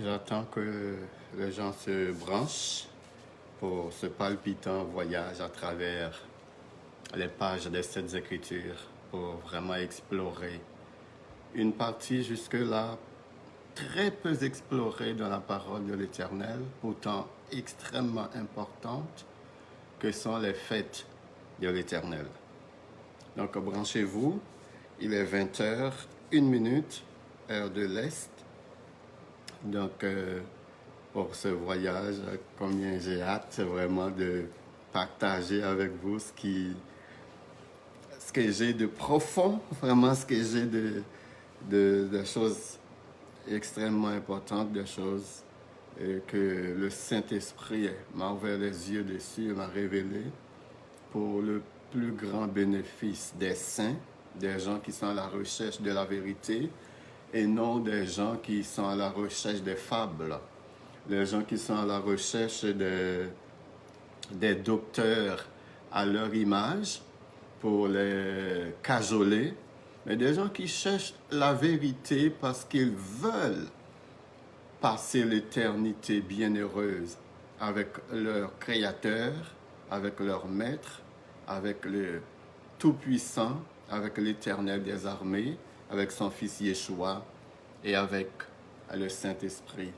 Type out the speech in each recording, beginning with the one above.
J'attends que les gens se branchent pour ce palpitant voyage à travers les pages des Sept Écritures pour vraiment explorer une partie jusque-là très peu explorée dans la parole de l'Éternel, pourtant extrêmement importante, que sont les fêtes de l'Éternel. Donc branchez-vous, il est 20h, 1 minute, heure de l'Est. Donc, pour ce voyage, combien j'ai hâte vraiment de partager avec vous ce que j'ai de profond, vraiment ce que j'ai de choses extrêmement importantes, de choses que le Saint-Esprit m'a ouvert les yeux dessus et m'a révélé pour le plus grand bénéfice des saints, des gens qui sont à la recherche de la vérité, et non des gens qui sont à la recherche des fables, les gens qui sont à la recherche des docteurs à leur image pour les cajoler, mais des gens qui cherchent la vérité parce qu'ils veulent passer l'éternité bienheureuse avec leur Créateur, avec leur Maître, avec le Tout-Puissant, avec l'Éternel des armées, avec son Fils Yeshua et avec le Saint-Esprit.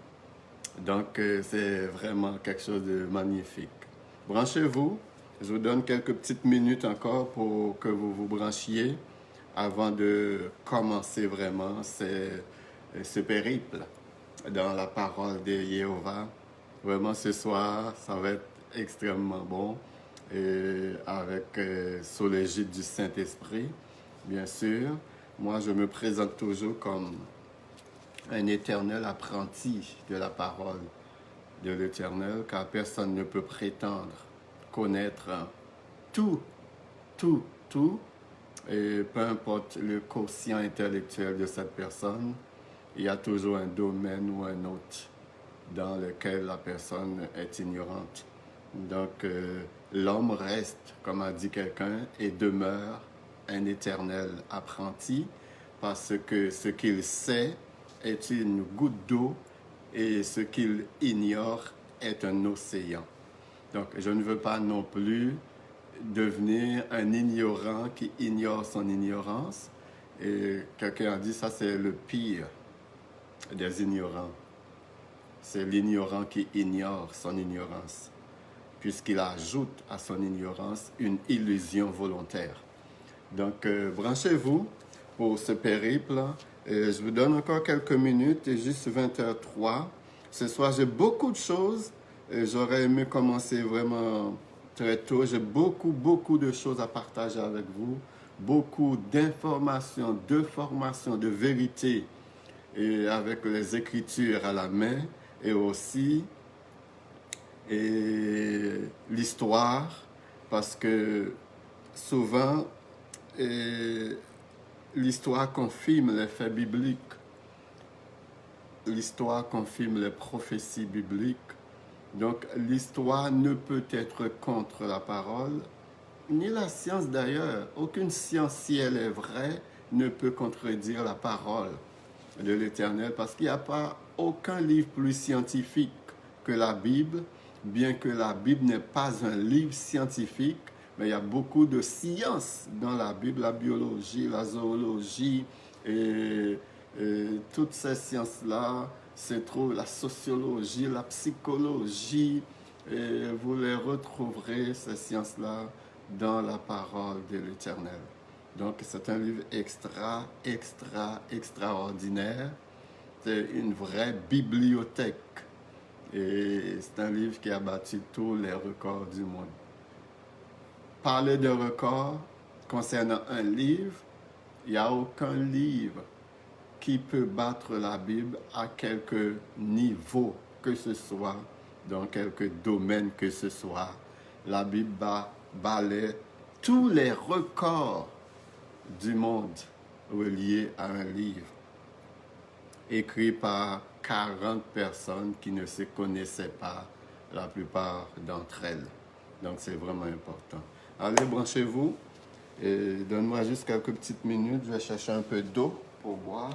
Donc, c'est vraiment quelque chose de magnifique. Branchez-vous. Je vous donne quelques petites minutes encore pour que vous vous branchiez avant de commencer vraiment ce périple dans la parole de Jéhovah. Vraiment, ce soir, ça va être extrêmement bon. Et avec sous l'égide du Saint-Esprit, bien sûr. Moi, je me présente toujours comme un éternel apprenti de la parole de l'Éternel, car personne ne peut prétendre connaître tout, et peu importe le quotient intellectuel de cette personne, il y a toujours un domaine ou un autre dans lequel la personne est ignorante. Donc, l'homme reste, comme a dit quelqu'un, et demeure un éternel apprenti, parce que ce qu'il sait est une goutte d'eau et ce qu'il ignore est un océan. Donc, je ne veux pas non plus devenir un ignorant qui ignore son ignorance. Et quelqu'un a dit, ça c'est le pire des ignorants. C'est l'ignorant qui ignore son ignorance, puisqu'il ajoute à son ignorance une illusion volontaire. Donc, branchez-vous pour ce périple. Je vous donne encore quelques minutes, et juste 20h03. Ce soir, j'ai beaucoup de choses. J'aurais aimé commencer vraiment très tôt. J'ai beaucoup de choses à partager avec vous. Beaucoup d'informations, de formations, de vérités, et avec les Écritures à la main, et aussi l'histoire, parce que souvent, l'histoire confirme les faits bibliques. L'histoire confirme les prophéties bibliques. Donc, l'histoire ne peut être contre la parole, ni la science d'ailleurs. Aucune science, si elle est vraie, ne peut contredire la parole de l'Éternel, parce qu'il n'y a pas aucun livre plus scientifique que la Bible, bien que la Bible n'est pas un livre scientifique, mais il y a beaucoup de sciences dans la Bible, la biologie, la zoologie, et toutes ces sciences-là se trouvent, la sociologie, la psychologie, et vous les retrouverez, ces sciences-là, dans la parole de l'Éternel. Donc, c'est un livre extraordinaire. C'est une vraie bibliothèque. Et c'est un livre qui a battu tous les records du monde. Parler de records concernant un livre, il n'y a aucun livre qui peut battre la Bible à quelque niveau que ce soit, dans quelque domaine que ce soit. La Bible balaie tous les records du monde reliés à un livre écrit par 40 personnes qui ne se connaissaient pas, la plupart d'entre elles. Donc, c'est vraiment important. Allez, branchez-vous et donne-moi juste quelques petites minutes. Je vais chercher un peu d'eau pour boire.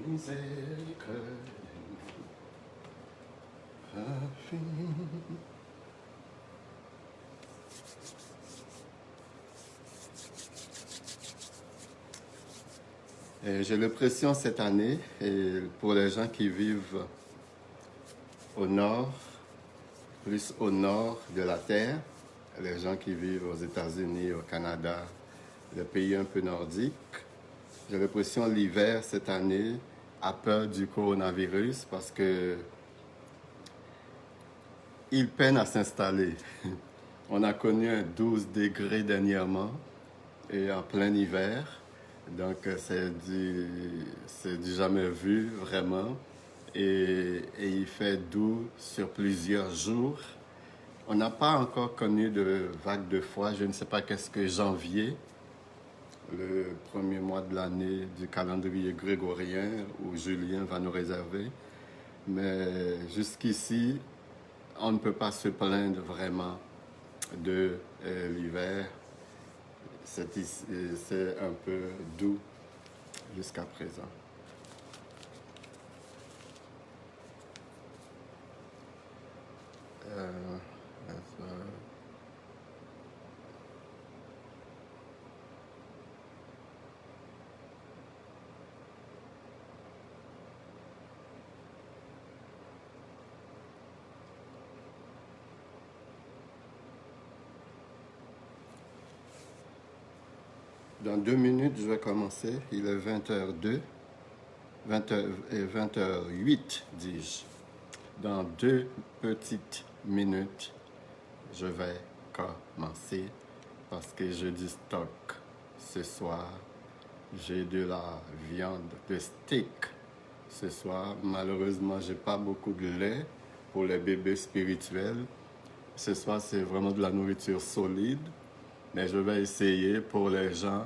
Miséricorde infinie. J'ai l'impression cette année, et pour les gens qui vivent au nord, plus au nord de la Terre, les gens qui vivent aux États-Unis, au Canada, les pays un peu nordiques, j'ai l'impression que l'hiver cette année a peur du coronavirus parce que il peine à s'installer. On a connu un 12 degrés dernièrement et en plein hiver. Donc, c'est du jamais vu, vraiment. Et il fait doux sur plusieurs jours. On n'a pas encore connu de vague de froid. Je ne sais pas qu'est-ce que janvier, le premier mois de l'année du calendrier grégorien ou julien, va nous réserver. Mais jusqu'ici, on ne peut pas se plaindre vraiment de l'hiver. C'est un peu doux jusqu'à présent. Euh, Dans 2 minutes, je vais commencer. Il est 20h02, 20h08, dis-je. Dans 2 petites minutes, je vais commencer parce que je dis stock. Ce soir, j'ai de la viande de steak. Ce soir, malheureusement, j'ai pas beaucoup de lait pour les bébés spirituels. Ce soir, c'est vraiment de la nourriture solide. Mais je vais essayer pour les gens,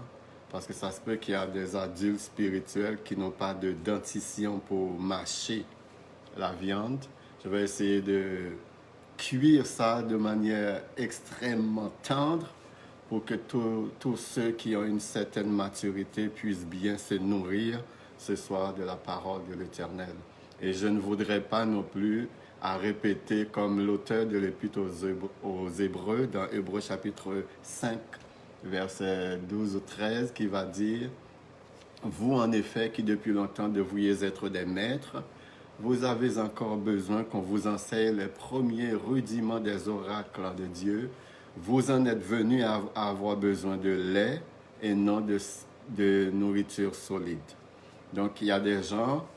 parce que ça se peut qu'il y a des adultes spirituels qui n'ont pas de dentition pour mâcher la viande. Je vais essayer de cuire ça de manière extrêmement tendre pour que tous ceux qui ont une certaine maturité puissent bien se nourrir ce soir de la parole de l'Éternel. Et je ne voudrais pas non plus à répéter comme l'auteur de l'Épître aux Hébreux, dans Hébreux chapitre 5, verset 12 ou 13, qui va dire « Vous, en effet, qui depuis longtemps deviez être des maîtres, vous avez encore besoin qu'on vous enseigne les premiers rudiments des oracles de Dieu. Vous en êtes venus à avoir besoin de lait et non de nourriture solide. » Donc, il y a des gens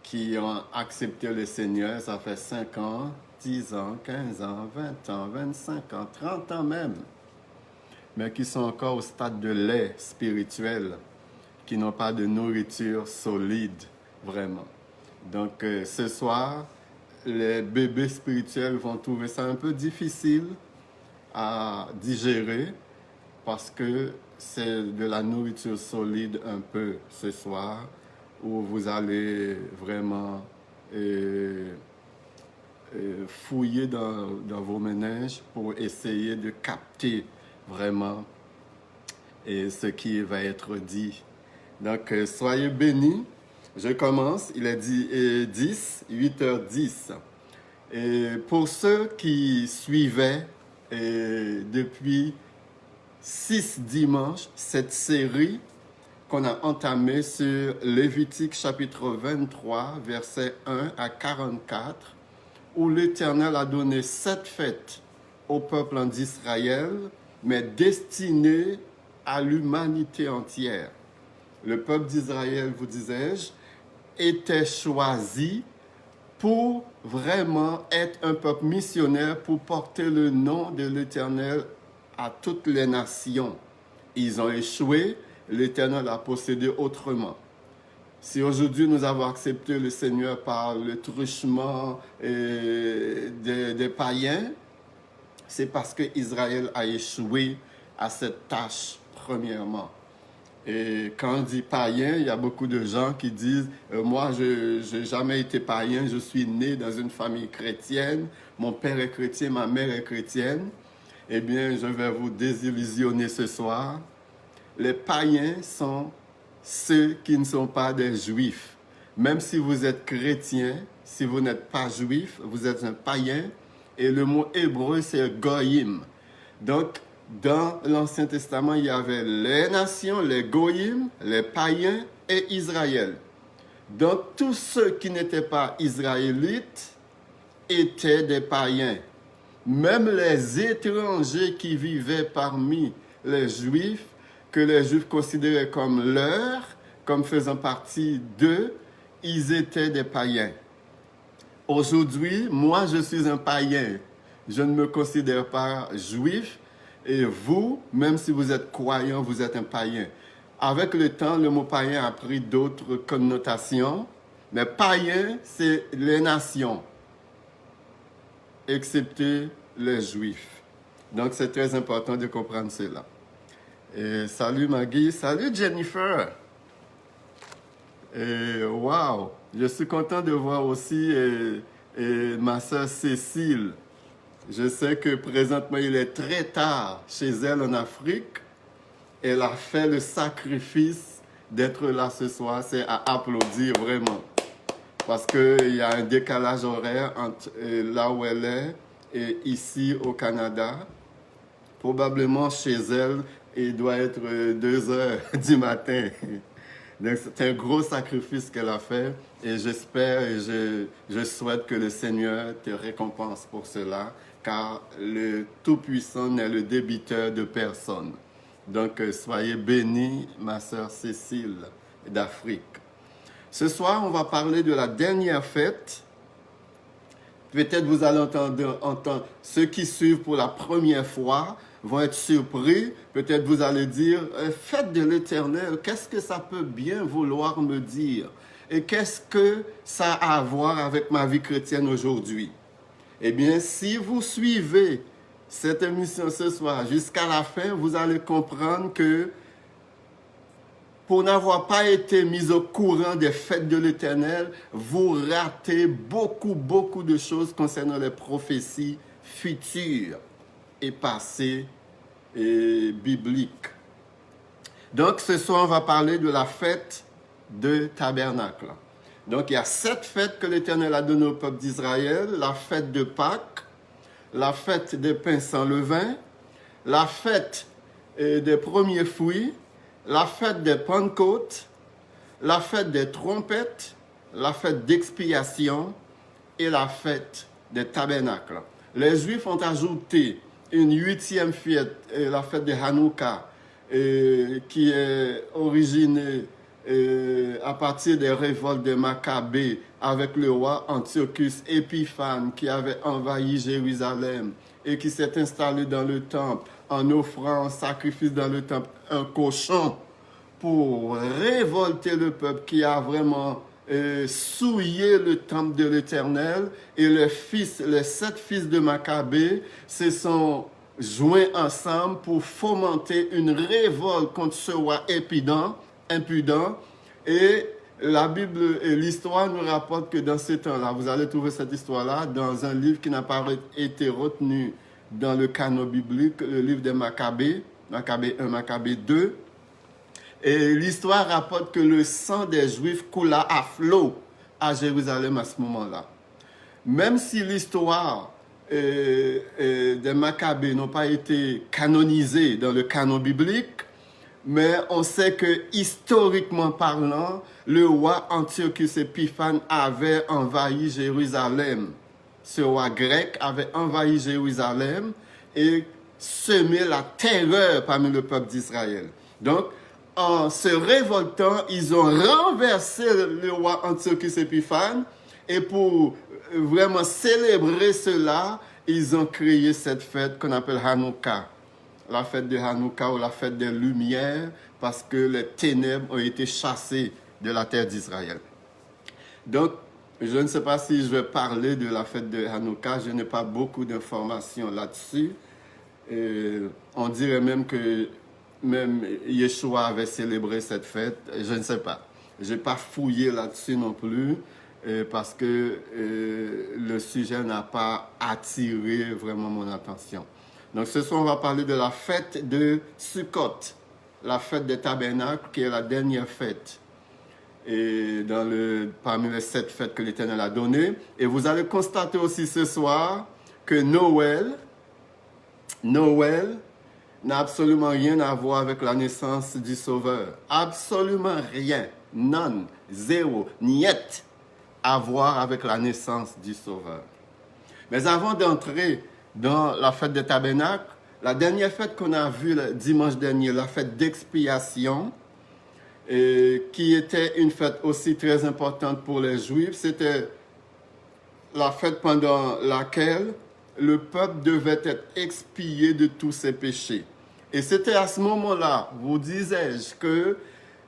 qui ont accepté le Seigneur, ça fait 5 ans, 10 ans, 15 ans, 20 ans, 25 ans, 30 ans même, mais qui sont encore au stade de lait spirituel, qui n'ont pas de nourriture solide, vraiment. Donc, ce soir, les bébés spirituels vont trouver ça un peu difficile à digérer parce que c'est de la nourriture solide un peu ce soir où vous allez vraiment fouiller dans vos méninges pour essayer de capter vraiment ce qui va être dit. Donc, soyez bénis. Je commence. Il est dit 8h10. Et pour ceux qui suivaient depuis 6 dimanches cette série qu'on a entamée sur Lévitique chapitre 23, versets 1 à 44, où l'Éternel a donné 7 fêtes au peuple d'Israël, mais destinées à l'humanité entière. Le peuple d'Israël, vous disais-je, était choisi pour vraiment être un peuple missionnaire, pour porter le nom de l'Éternel à toutes les nations. Ils ont échoué, l'Éternel a procédé autrement. Si aujourd'hui nous avons accepté le Seigneur par le truchement des païens, c'est parce qu'Israël a échoué à cette tâche premièrement. Et quand on dit païen, il y a beaucoup de gens qui disent moi, je n'ai jamais été païen, je suis né dans une famille chrétienne, mon père est chrétien, ma mère est chrétienne. Eh bien, je vais vous désillusionner ce soir. Les païens sont ceux qui ne sont pas des juifs. Même si vous êtes chrétien, si vous n'êtes pas juif, vous êtes un païen. Et le mot hébreu, c'est goyim. Donc, dans l'Ancien Testament, il y avait les nations, les goyim, les païens et Israël. Donc, tous ceux qui n'étaient pas israélites étaient des païens. Même les étrangers qui vivaient parmi les juifs, que les juifs considéraient comme leurs, comme faisant partie d'eux, ils étaient des païens. Aujourd'hui, moi, je suis un païen. Je ne me considère pas juif. Et vous, même si vous êtes croyant, vous êtes un païen. Avec le temps, le mot païen a pris d'autres connotations. Mais païen, c'est les nations, excepté les juifs. Donc, c'est très important de comprendre cela. Et salut Maggie, salut Jennifer. Et wow, je suis content de voir aussi ma soeur Cécile. Je sais que présentement il est très tard chez elle en Afrique. Elle a fait le sacrifice d'être là ce soir. C'est à applaudir vraiment. Parce qu'il y a un décalage horaire entre là où elle est et ici au Canada. Probablement chez elle, il doit être 2 heures du matin. Donc c'est un gros sacrifice qu'elle a fait et j'espère et je souhaite que le Seigneur te récompense pour cela, car le Tout-Puissant n'est le débiteur de personne. Donc soyez bénis, ma sœur Cécile d'Afrique. Ce soir, on va parler de la dernière fête. Peut-être vous allez entendre ceux qui suivent pour la première fois vont être surpris. Peut-être vous allez dire, fête de l'Éternel, qu'est-ce que ça peut bien vouloir me dire? Et qu'est-ce que ça a à voir avec ma vie chrétienne aujourd'hui? Eh bien, si vous suivez cette émission ce soir jusqu'à la fin, vous allez comprendre que pour n'avoir pas été mis au courant des fêtes de l'Éternel, vous ratez beaucoup de choses concernant les prophéties futures et passées et bibliques. Donc, ce soir, on va parler de la fête de Tabernacle. Donc, il y a 7 fêtes que l'Éternel a données au peuple d'Israël. La fête de Pâques, la fête des pains sans levain, la fête des premiers fruits, la fête des Pentecôtes, la fête des trompettes, la fête d'expiation et la fête des tabernacles. Les Juifs ont ajouté une 8e fête, la fête de Hanouka, qui est originée à partir des révoltes de Maccabée avec le roi Antiochus Épiphane qui avait envahi Jérusalem et qui s'est installé dans le temple en offrant en sacrifice dans le temple un cochon pour révolter le peuple qui a vraiment souillé le temple de l'Éternel. Et les 7 fils de Maccabée se sont joints ensemble pour fomenter une révolte contre ce roi impudent. Et la Bible et l'histoire nous rapportent que dans ce temps-là, vous allez trouver cette histoire-là dans un livre qui n'a pas été retenu dans le canon biblique, le livre des Maccabées, Maccabée 1, Maccabée 2. Et l'histoire rapporte que le sang des Juifs coula à flot à Jérusalem à ce moment-là. Même si l'histoire des Maccabées n'ont pas été canonisée dans le canon biblique, mais on sait que, historiquement parlant, le roi Antiochus Épiphane avait envahi Jérusalem. Ce roi grec avait envahi Jérusalem et semé la terreur parmi le peuple d'Israël. Donc, en se révoltant, ils ont renversé le roi Antiochus Épiphane et pour vraiment célébrer cela, ils ont créé cette fête qu'on appelle Hanouka. La fête de Hanouka ou la fête des Lumières, parce que les ténèbres ont été chassées de la terre d'Israël. Donc, je ne sais pas si je vais parler de la fête de Hanouka, je n'ai pas beaucoup d'informations là-dessus. On dirait même que même Yeshua avait célébré cette fête, je ne sais pas. Je n'ai pas fouillé là-dessus non plus, parce que le sujet n'a pas attiré vraiment mon attention. Donc ce soir, on va parler de la fête de Sukkot, la fête des tabernacles, qui est la dernière fête et parmi les 7 fêtes que l'Éternel a données. Et vous allez constater aussi ce soir que Noël n'a absolument rien à voir avec la naissance du Sauveur. Absolument rien. None. Zéro. Niet à voir avec la naissance du Sauveur. Mais avant d'entrer dans la fête des tabernacles, la dernière fête qu'on a vue le dimanche dernier, la fête d'expiation, qui était une fête aussi très importante pour les Juifs, c'était la fête pendant laquelle le peuple devait être expié de tous ses péchés. Et c'était à ce moment-là, vous disais-je, que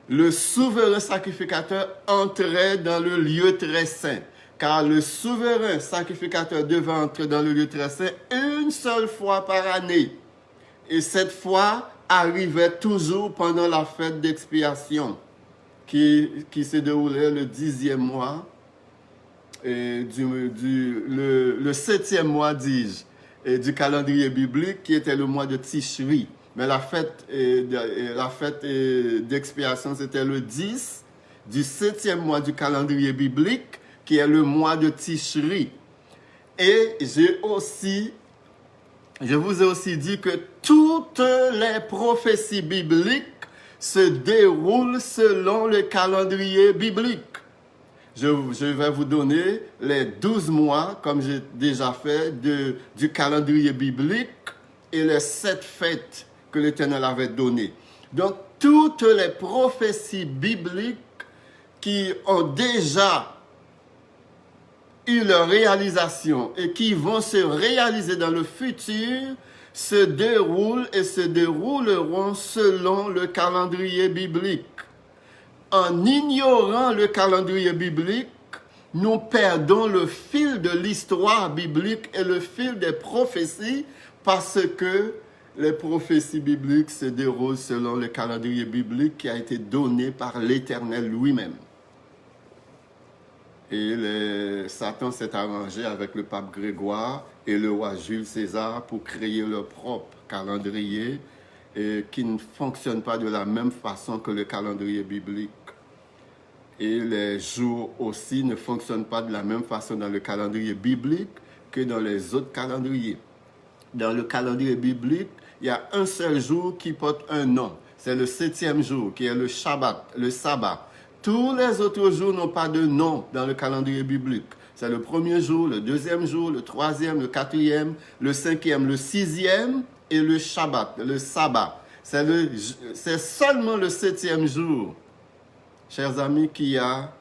le souverain sacrificateur entrait dans le lieu très saint. Car le souverain sacrificateur devait entrer dans le lieu très saint une seule fois par année. Et cette fois arrivait toujours pendant la fête d'expiation qui se déroulait le 10e mois, le 7e mois, dis-je, du calendrier biblique qui était le mois de Tishri. Mais la fête d'expiation, c'était le 10 du 7e mois du calendrier biblique, qui est le mois de Tishri. Et je vous ai aussi dit que toutes les prophéties bibliques se déroulent selon le calendrier biblique. Je vais vous donner les 12 mois, comme j'ai déjà fait, du calendrier biblique et les 7 fêtes que l'Éternel avait données. Donc, toutes les prophéties bibliques qui ont déjà eu leur réalisation et qui vont se réaliser dans le futur se déroulent et se dérouleront selon le calendrier biblique. En ignorant le calendrier biblique, nous perdons le fil de l'histoire biblique et le fil des prophéties parce que les prophéties bibliques se déroulent selon le calendrier biblique qui a été donné par l'Éternel lui-même. Et Satan s'est arrangé avec le pape Grégoire et le roi Jules César pour créer leur propre calendrier qui ne fonctionne pas de la même façon que le calendrier biblique. Et les jours aussi ne fonctionnent pas de la même façon dans le calendrier biblique que dans les autres calendriers. Dans le calendrier biblique, il y a un seul jour qui porte un nom. C'est le 7e jour, qui est le Shabbat, le sabbat. Tous les autres jours n'ont pas de nom dans le calendrier biblique. C'est le 1er jour, le 2e jour, le 3e, le 4e, le 5e, le 6e et le Shabbat, le sabbat. C'est seulement le 7e jour, chers amis, qui a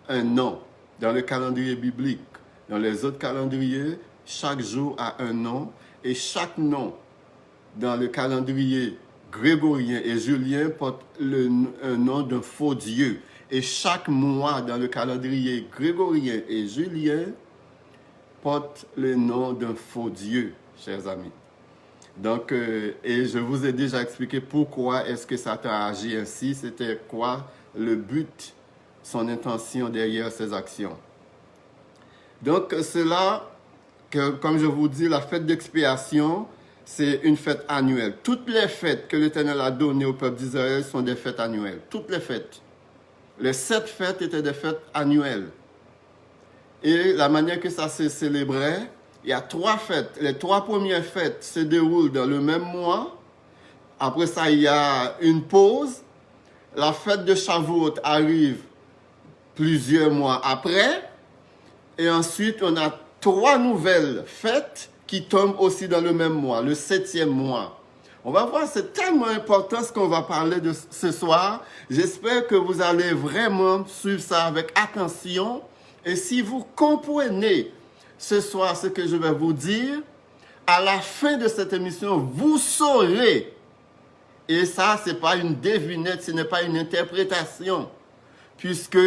un nom dans le calendrier biblique. Dans les autres calendriers, chaque jour a un nom et chaque nom dans le calendrier grégorien et julien porte un nom d'un faux dieu. Et chaque mois dans le calendrier grégorien et julien porte le nom d'un faux dieu, chers amis. Donc, et je vous ai déjà expliqué pourquoi est-ce que Satan a agi ainsi, c'était quoi le but son intention derrière ses actions. Donc, c'est là que, comme je vous dis, la fête d'expiation, c'est une fête annuelle. Toutes les fêtes que l'Éternel a données au peuple d'Israël sont des fêtes annuelles. Toutes les fêtes. Les 7 fêtes étaient des fêtes annuelles. Et la manière que ça se célébrait, il y a 3 fêtes. Les 3 premières fêtes se déroulent dans le même mois. Après ça, il y a une pause. La fête de Shavuot arrive plusieurs mois après. Et ensuite, on a 3 nouvelles fêtes qui tombent aussi dans le même mois, le 7e mois. On va voir, c'est tellement important ce qu'on va parler de ce soir. J'espère que vous allez vraiment suivre ça avec attention. Et si vous comprenez ce soir ce que je vais vous dire, à la fin de cette émission, vous saurez. Et ça, ce n'est pas une devinette, ce n'est pas une interprétation, puisque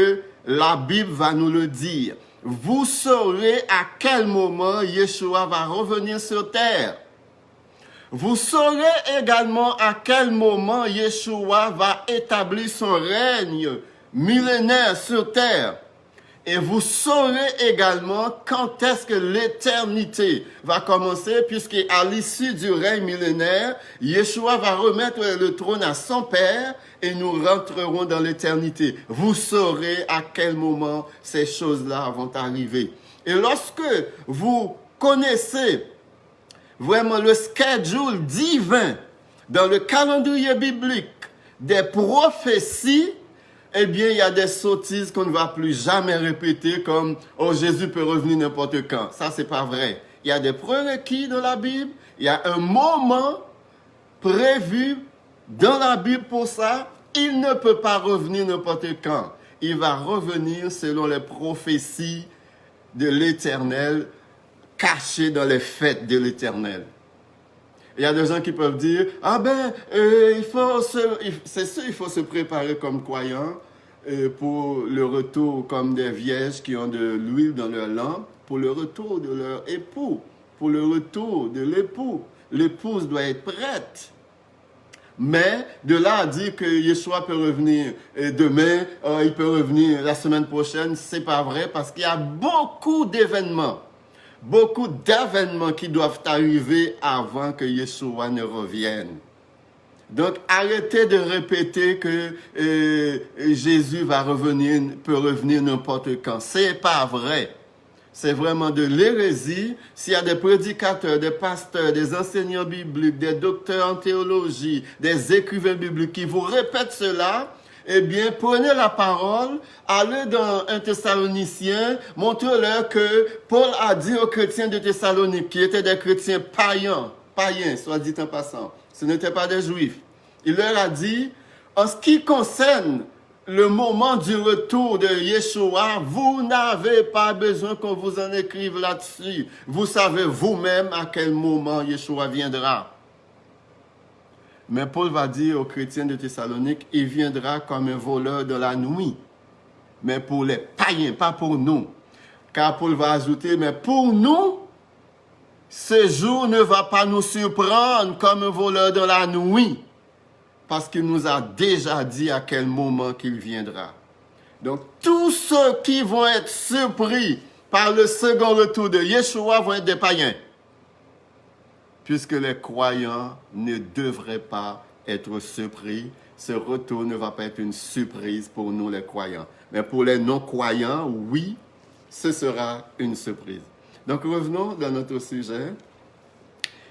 la Bible va nous le dire. Vous saurez à quel moment Yeshua va revenir sur terre. Vous saurez également à quel moment Yeshua va établir son règne millénaire sur terre. Et vous saurez également quand est-ce que l'éternité va commencer, puisqu'à l'issue du règne millénaire, Yeshua va remettre le trône à son Père et nous rentrerons dans l'éternité. Vous saurez à quel moment ces choses-là vont arriver. Et lorsque vous connaissez vraiment le schedule divin dans le calendrier biblique des prophéties, eh bien, il y a des sottises qu'on ne va plus jamais répéter comme « Oh, Jésus peut revenir n'importe quand ». Ça, c'est pas vrai. Il y a des prérequis dans la Bible. Il y a un moment prévu dans la Bible pour ça. Il ne peut pas revenir n'importe quand. Il va revenir selon les prophéties de l'Éternel cachées dans les fêtes de l'Éternel. Il y a des gens qui peuvent dire, ah ben, il faut se préparer comme croyants pour le retour comme des vierges qui ont de l'huile dans leur lampe, pour le retour de leur époux, pour le retour de l'époux. L'épouse doit être prête. Mais de là à dire que Yeshua peut revenir demain, il peut revenir la semaine prochaine, c'est pas vrai parce qu'il y a beaucoup d'événements qui doivent arriver avant que Yeshua ne revienne. Donc, arrêtez de répéter que Jésus peut revenir n'importe quand. C'est pas vrai. C'est vraiment de l'hérésie. S'il y a des prédicateurs, des pasteurs, des enseignants bibliques, des docteurs en théologie, des écrivains bibliques qui vous répètent cela, eh bien, prenez la parole, allez dans 1 Thessaloniciens, montrez-leur que Paul a dit aux chrétiens de Thessalonique, qui étaient des chrétiens païens, soit dit en passant, ce n'étaient pas des juifs. Il leur a dit, en ce qui concerne le moment du retour de Yeshua, vous n'avez pas besoin qu'on vous en écrive là-dessus. Vous savez vous-même à quel moment Yeshua viendra. Mais Paul va dire aux chrétiens de Thessalonique, il viendra comme un voleur de la nuit. Mais pour les païens, pas pour nous. Car Paul va ajouter, mais pour nous, ce jour ne va pas nous surprendre comme un voleur de la nuit. Parce qu'il nous a déjà dit à quel moment qu'il viendra. Donc, tous ceux qui vont être surpris par le second retour de Yeshua vont être des païens. Puisque les croyants ne devraient pas être surpris. Ce retour ne va pas être une surprise pour nous les croyants. Mais pour les non-croyants, oui, ce sera une surprise. Donc revenons dans notre sujet.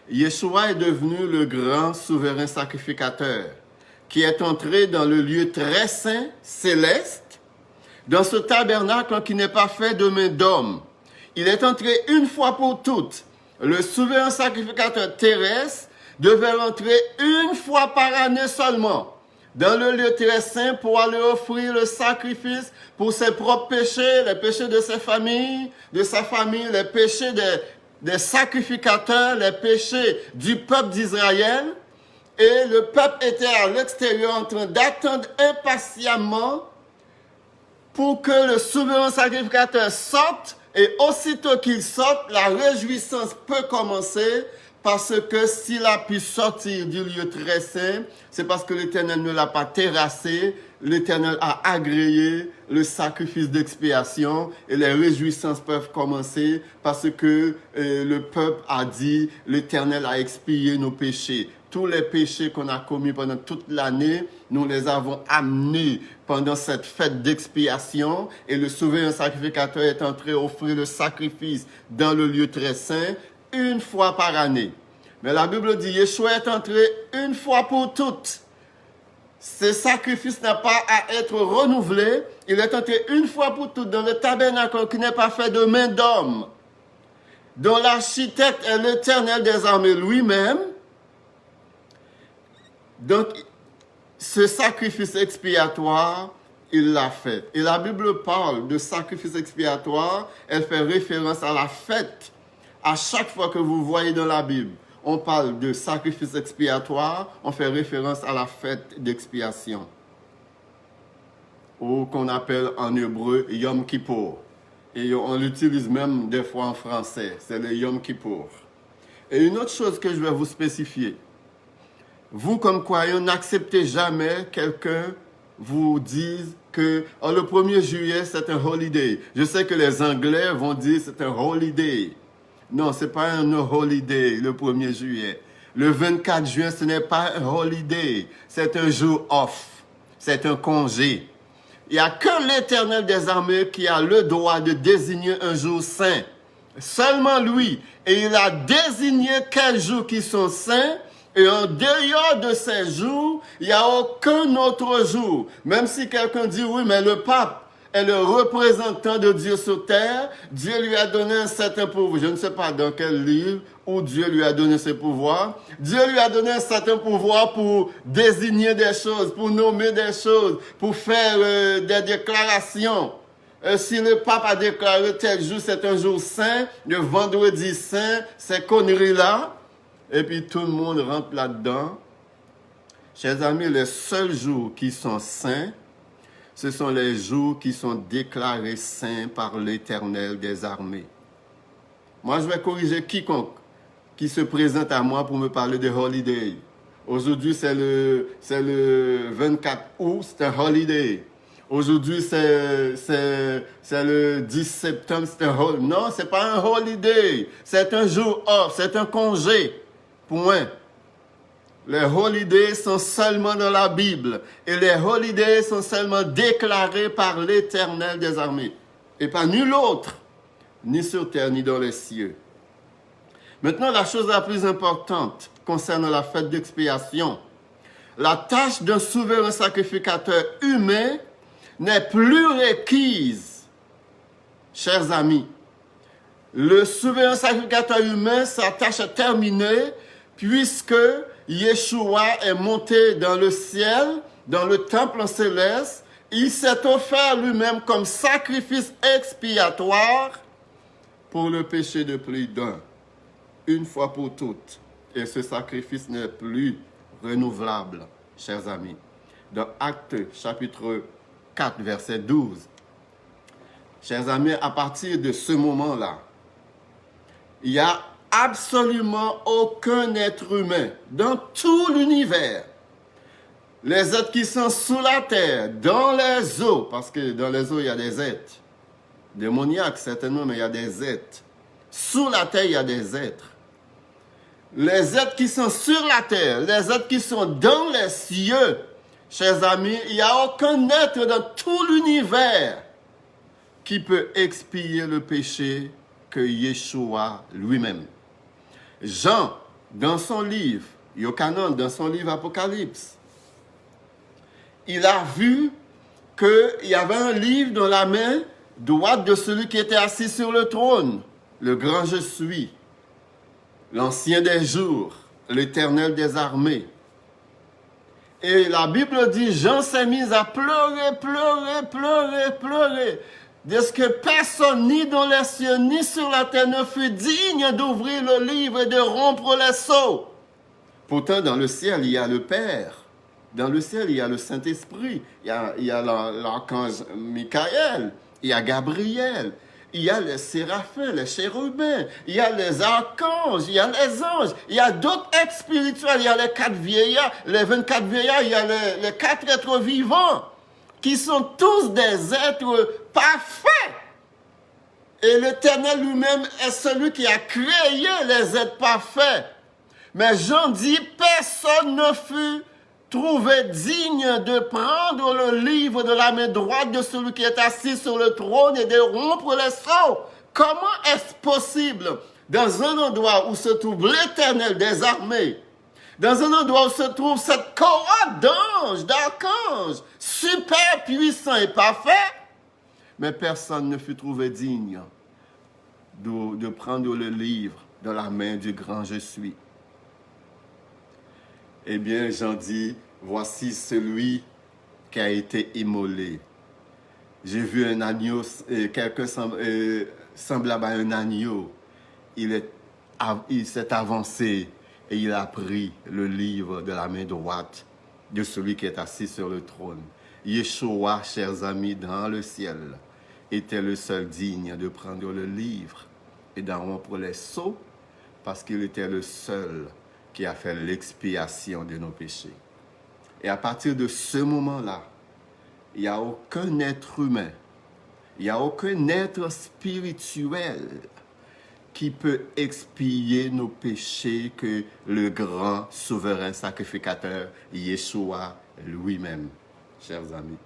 Yeshua est devenu le grand souverain sacrificateur qui est entré dans le lieu très saint, céleste, dans ce tabernacle qui n'est pas fait de main d'homme. Il est entré une fois pour toutes. Le souverain sacrificateur terrestre devait rentrer une fois par année seulement dans le lieu très saint pour aller offrir le sacrifice pour ses propres péchés, les péchés de ses familles, de sa famille, les péchés des sacrificateurs, les péchés du peuple d'Israël. Et le peuple était à l'extérieur en train d'attendre impatiemment pour que le souverain sacrificateur sorte. Et aussitôt qu'il sorte, la réjouissance peut commencer parce que s'il a pu sortir du lieu très saint, c'est parce que l'Éternel ne l'a pas terrassé l'Éternel a agréé le sacrifice d'expiation et les réjouissances peuvent commencer parce que le peuple a dit, l'Éternel a expié nos péchés. Tous les péchés qu'on a commis pendant toute l'année, nous les avons amenés pendant cette fête d'expiation et le souverain sacrificateur est entré offrir le sacrifice dans le lieu très saint une fois par année. Mais la Bible dit, Yeshua est entré une fois pour toutes. Ce sacrifice n'a pas à être renouvelé. Il est entré une fois pour toutes dans le tabernacle qui n'est pas fait de main d'homme, dont l'architecte est l'Éternel des armées lui-même. Donc, ce sacrifice expiatoire, il l'a fait. Et la Bible parle de sacrifice expiatoire, elle fait référence à la fête. À chaque fois que vous voyez dans la Bible, on parle de sacrifice expiatoire, on fait référence à la fête d'expiation, ou qu'on appelle en hébreu Yom Kippour. Et on l'utilise même des fois en français, c'est le Yom Kippour. Et une autre chose que je vais vous spécifier, vous comme croyants, n'acceptez jamais quelqu'un vous dise que le 1er juillet c'est un holiday. Je sais que les Anglais vont dire c'est un holiday. Non, ce n'est pas un holiday le 1er juillet. Le 24 juin, ce n'est pas un holiday. C'est un jour off. C'est un congé. Il n'y a que l'Éternel des armées qui a le droit de désigner un jour saint. Seulement lui. Et il a désigné quels jours qui sont saints. Et en dehors de ces jours, il n'y a aucun autre jour. Même si quelqu'un dit, oui, mais le pape est le représentant de Dieu sur terre, Dieu lui a donné un certain pouvoir. Je ne sais pas dans quel livre où Dieu lui a donné ce pouvoir. Dieu lui a donné un certain pouvoir pour désigner des choses, pour nommer des choses, pour faire des déclarations. Si le pape a déclaré tel jour, c'est un jour saint, le vendredi saint, ces conneries-là, et puis tout le monde rentre là-dedans. Chers amis, les seuls jours qui sont saints, ce sont les jours qui sont déclarés saints par l'Éternel des armées. Moi, je vais corriger quiconque qui se présente à moi pour me parler de holiday. Aujourd'hui, c'est le 24 août, c'est un holiday. Aujourd'hui, c'est le 10 septembre, c'est un holiday. Non, c'est pas un holiday. C'est un jour off, c'est un congé. Point. Les holidays sont seulement dans la Bible. Et les holidays sont seulement déclarés par l'Éternel des armées. Et pas nul autre, ni sur terre, ni dans les cieux. Maintenant, la chose la plus importante concernant la fête d'expiation. La tâche d'un souverain sacrificateur humain n'est plus requise. Chers amis, le souverain sacrificateur humain, sa tâche est terminée puisque Yeshua est monté dans le ciel, dans le temple céleste. Il s'est offert lui-même comme sacrifice expiatoire pour le péché de plus d'un, une fois pour toutes. Et ce sacrifice n'est plus renouvelable, chers amis. Dans Actes chapitre 4, verset 12. Chers amis, à partir de ce moment-là, il y a absolument aucun être humain dans tout l'univers. Les êtres qui sont sous la terre, dans les eaux, parce que dans les eaux, il y a des êtres. Démoniaques, certainement, mais il y a des êtres. Sous la terre, il y a des êtres. Les êtres qui sont sur la terre, les êtres qui sont dans les cieux, chers amis, il n'y a aucun être dans tout l'univers qui peut expier le péché que Yeshua lui-même. Jean, dans son livre, Yochanan, dans son livre Apocalypse, il a vu qu'il y avait un livre dans la main droite de celui qui était assis sur le trône, le grand je suis, l'ancien des jours, l'Éternel des armées. Et la Bible dit, Jean s'est mis à pleurer, de ce que personne, ni dans les cieux, ni sur la terre, ne fut digne d'ouvrir le livre et de rompre les sceaux. Pourtant, dans le ciel, il y a le Père. Dans le ciel, il y a le Saint-Esprit. Il y a l'archange Michael. Il y a Gabriel. Il y a les séraphins, les chérubins. Il y a les archanges. Il y a les anges. Il y a d'autres êtres spirituels. Il y a les 4 vieillards. Les 24 vieillards. Il y a les 4 êtres vivants. qui sont tous des êtres parfaits. Et l'Éternel lui-même est celui qui a créé les êtres parfaits. Mais Jean dit, personne ne fut trouvé digne de prendre le livre de la main droite de celui qui est assis sur le trône et de rompre les sceaux. Comment est-ce possible, dans un endroit où se trouve l'Éternel des armées, dans un endroit où se trouve cette cohorte d'anges, d'archanges, super puissants et parfaits, mais personne ne fut trouvé digne de prendre le livre de la main du grand je suis. Eh bien, Jean dit, voici celui qui a été immolé. J'ai vu un agneau, quelqu'un semblable à un agneau. Il s'est avancé et il a pris le livre de la main droite de celui qui est assis sur le trône. Yeshua, chers amis, dans le ciel, était le seul digne de prendre le livre et d'en rompre les sceaux parce qu'il était le seul qui a fait l'expiation de nos péchés. Et à partir de ce moment-là, il n'y a aucun être humain, il n'y a aucun être spirituel qui peut expier nos péchés que le grand souverain sacrificateur Yeshua lui-même, chers amis.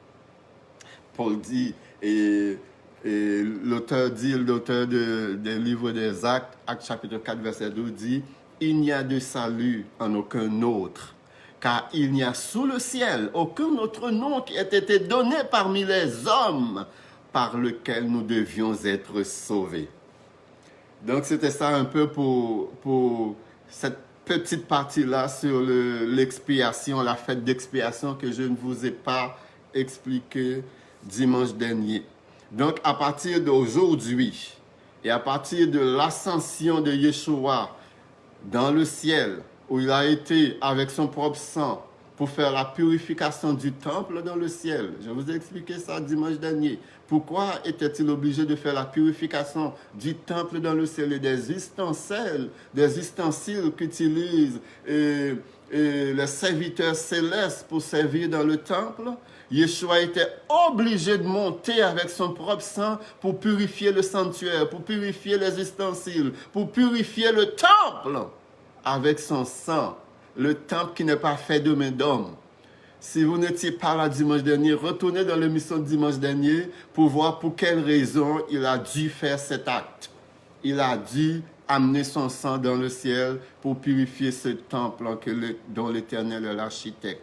Paul dit, et l'auteur des livres des Actes, Actes chapitre 4, verset 12, dit, il n'y a de salut en aucun autre, car il n'y a sous le ciel aucun autre nom qui ait été donné parmi les hommes par lequel nous devions être sauvés. Donc c'était ça un peu pour cette petite partie-là sur l'expiation, la fête d'expiation que je ne vous ai pas expliqué dimanche dernier. Donc à partir d'aujourd'hui et à partir de l'ascension de Yeshua dans le ciel, où il a été avec son propre sang pour faire la purification du temple dans le ciel. Je vous ai expliqué ça dimanche dernier. Pourquoi était-il obligé de faire la purification du temple dans le ciel et des ustensiles qu'utilisent les serviteurs célestes pour servir dans le temple? Yeshua était obligé de monter avec son propre sang pour purifier le sanctuaire, pour purifier les ustensiles, pour purifier le temple avec son sang. Le temple qui n'est pas fait de main d'homme. Si vous n'étiez pas là dimanche dernier, retournez dans l'émission de dimanche dernier pour voir pour quelle raison il a dû faire cet acte. Il a dû amener son sang dans le ciel pour purifier ce temple dont l'Éternel est l'architecte.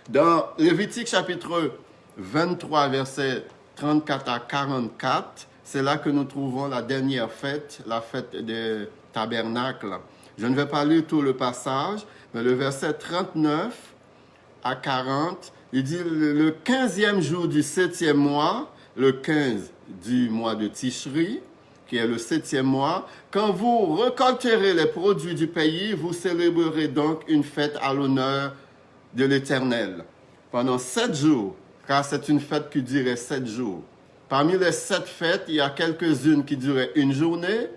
Dans Lévitique chapitre 23, versets 34 à 44, c'est là que nous trouvons la dernière fête, la fête des tabernacles. Je ne vais pas lire tout le passage, mais le verset 39 à 40, il dit le 15e jour du 7e mois, le 15 du mois de Tishri, qui est le 7e mois, quand vous récolterez les produits du pays, vous célébrerez donc une fête à l'honneur de l'Éternel. Pendant 7 jours, car c'est une fête qui durait 7 jours. Parmi les 7 fêtes, il y a quelques-unes qui duraient une journée,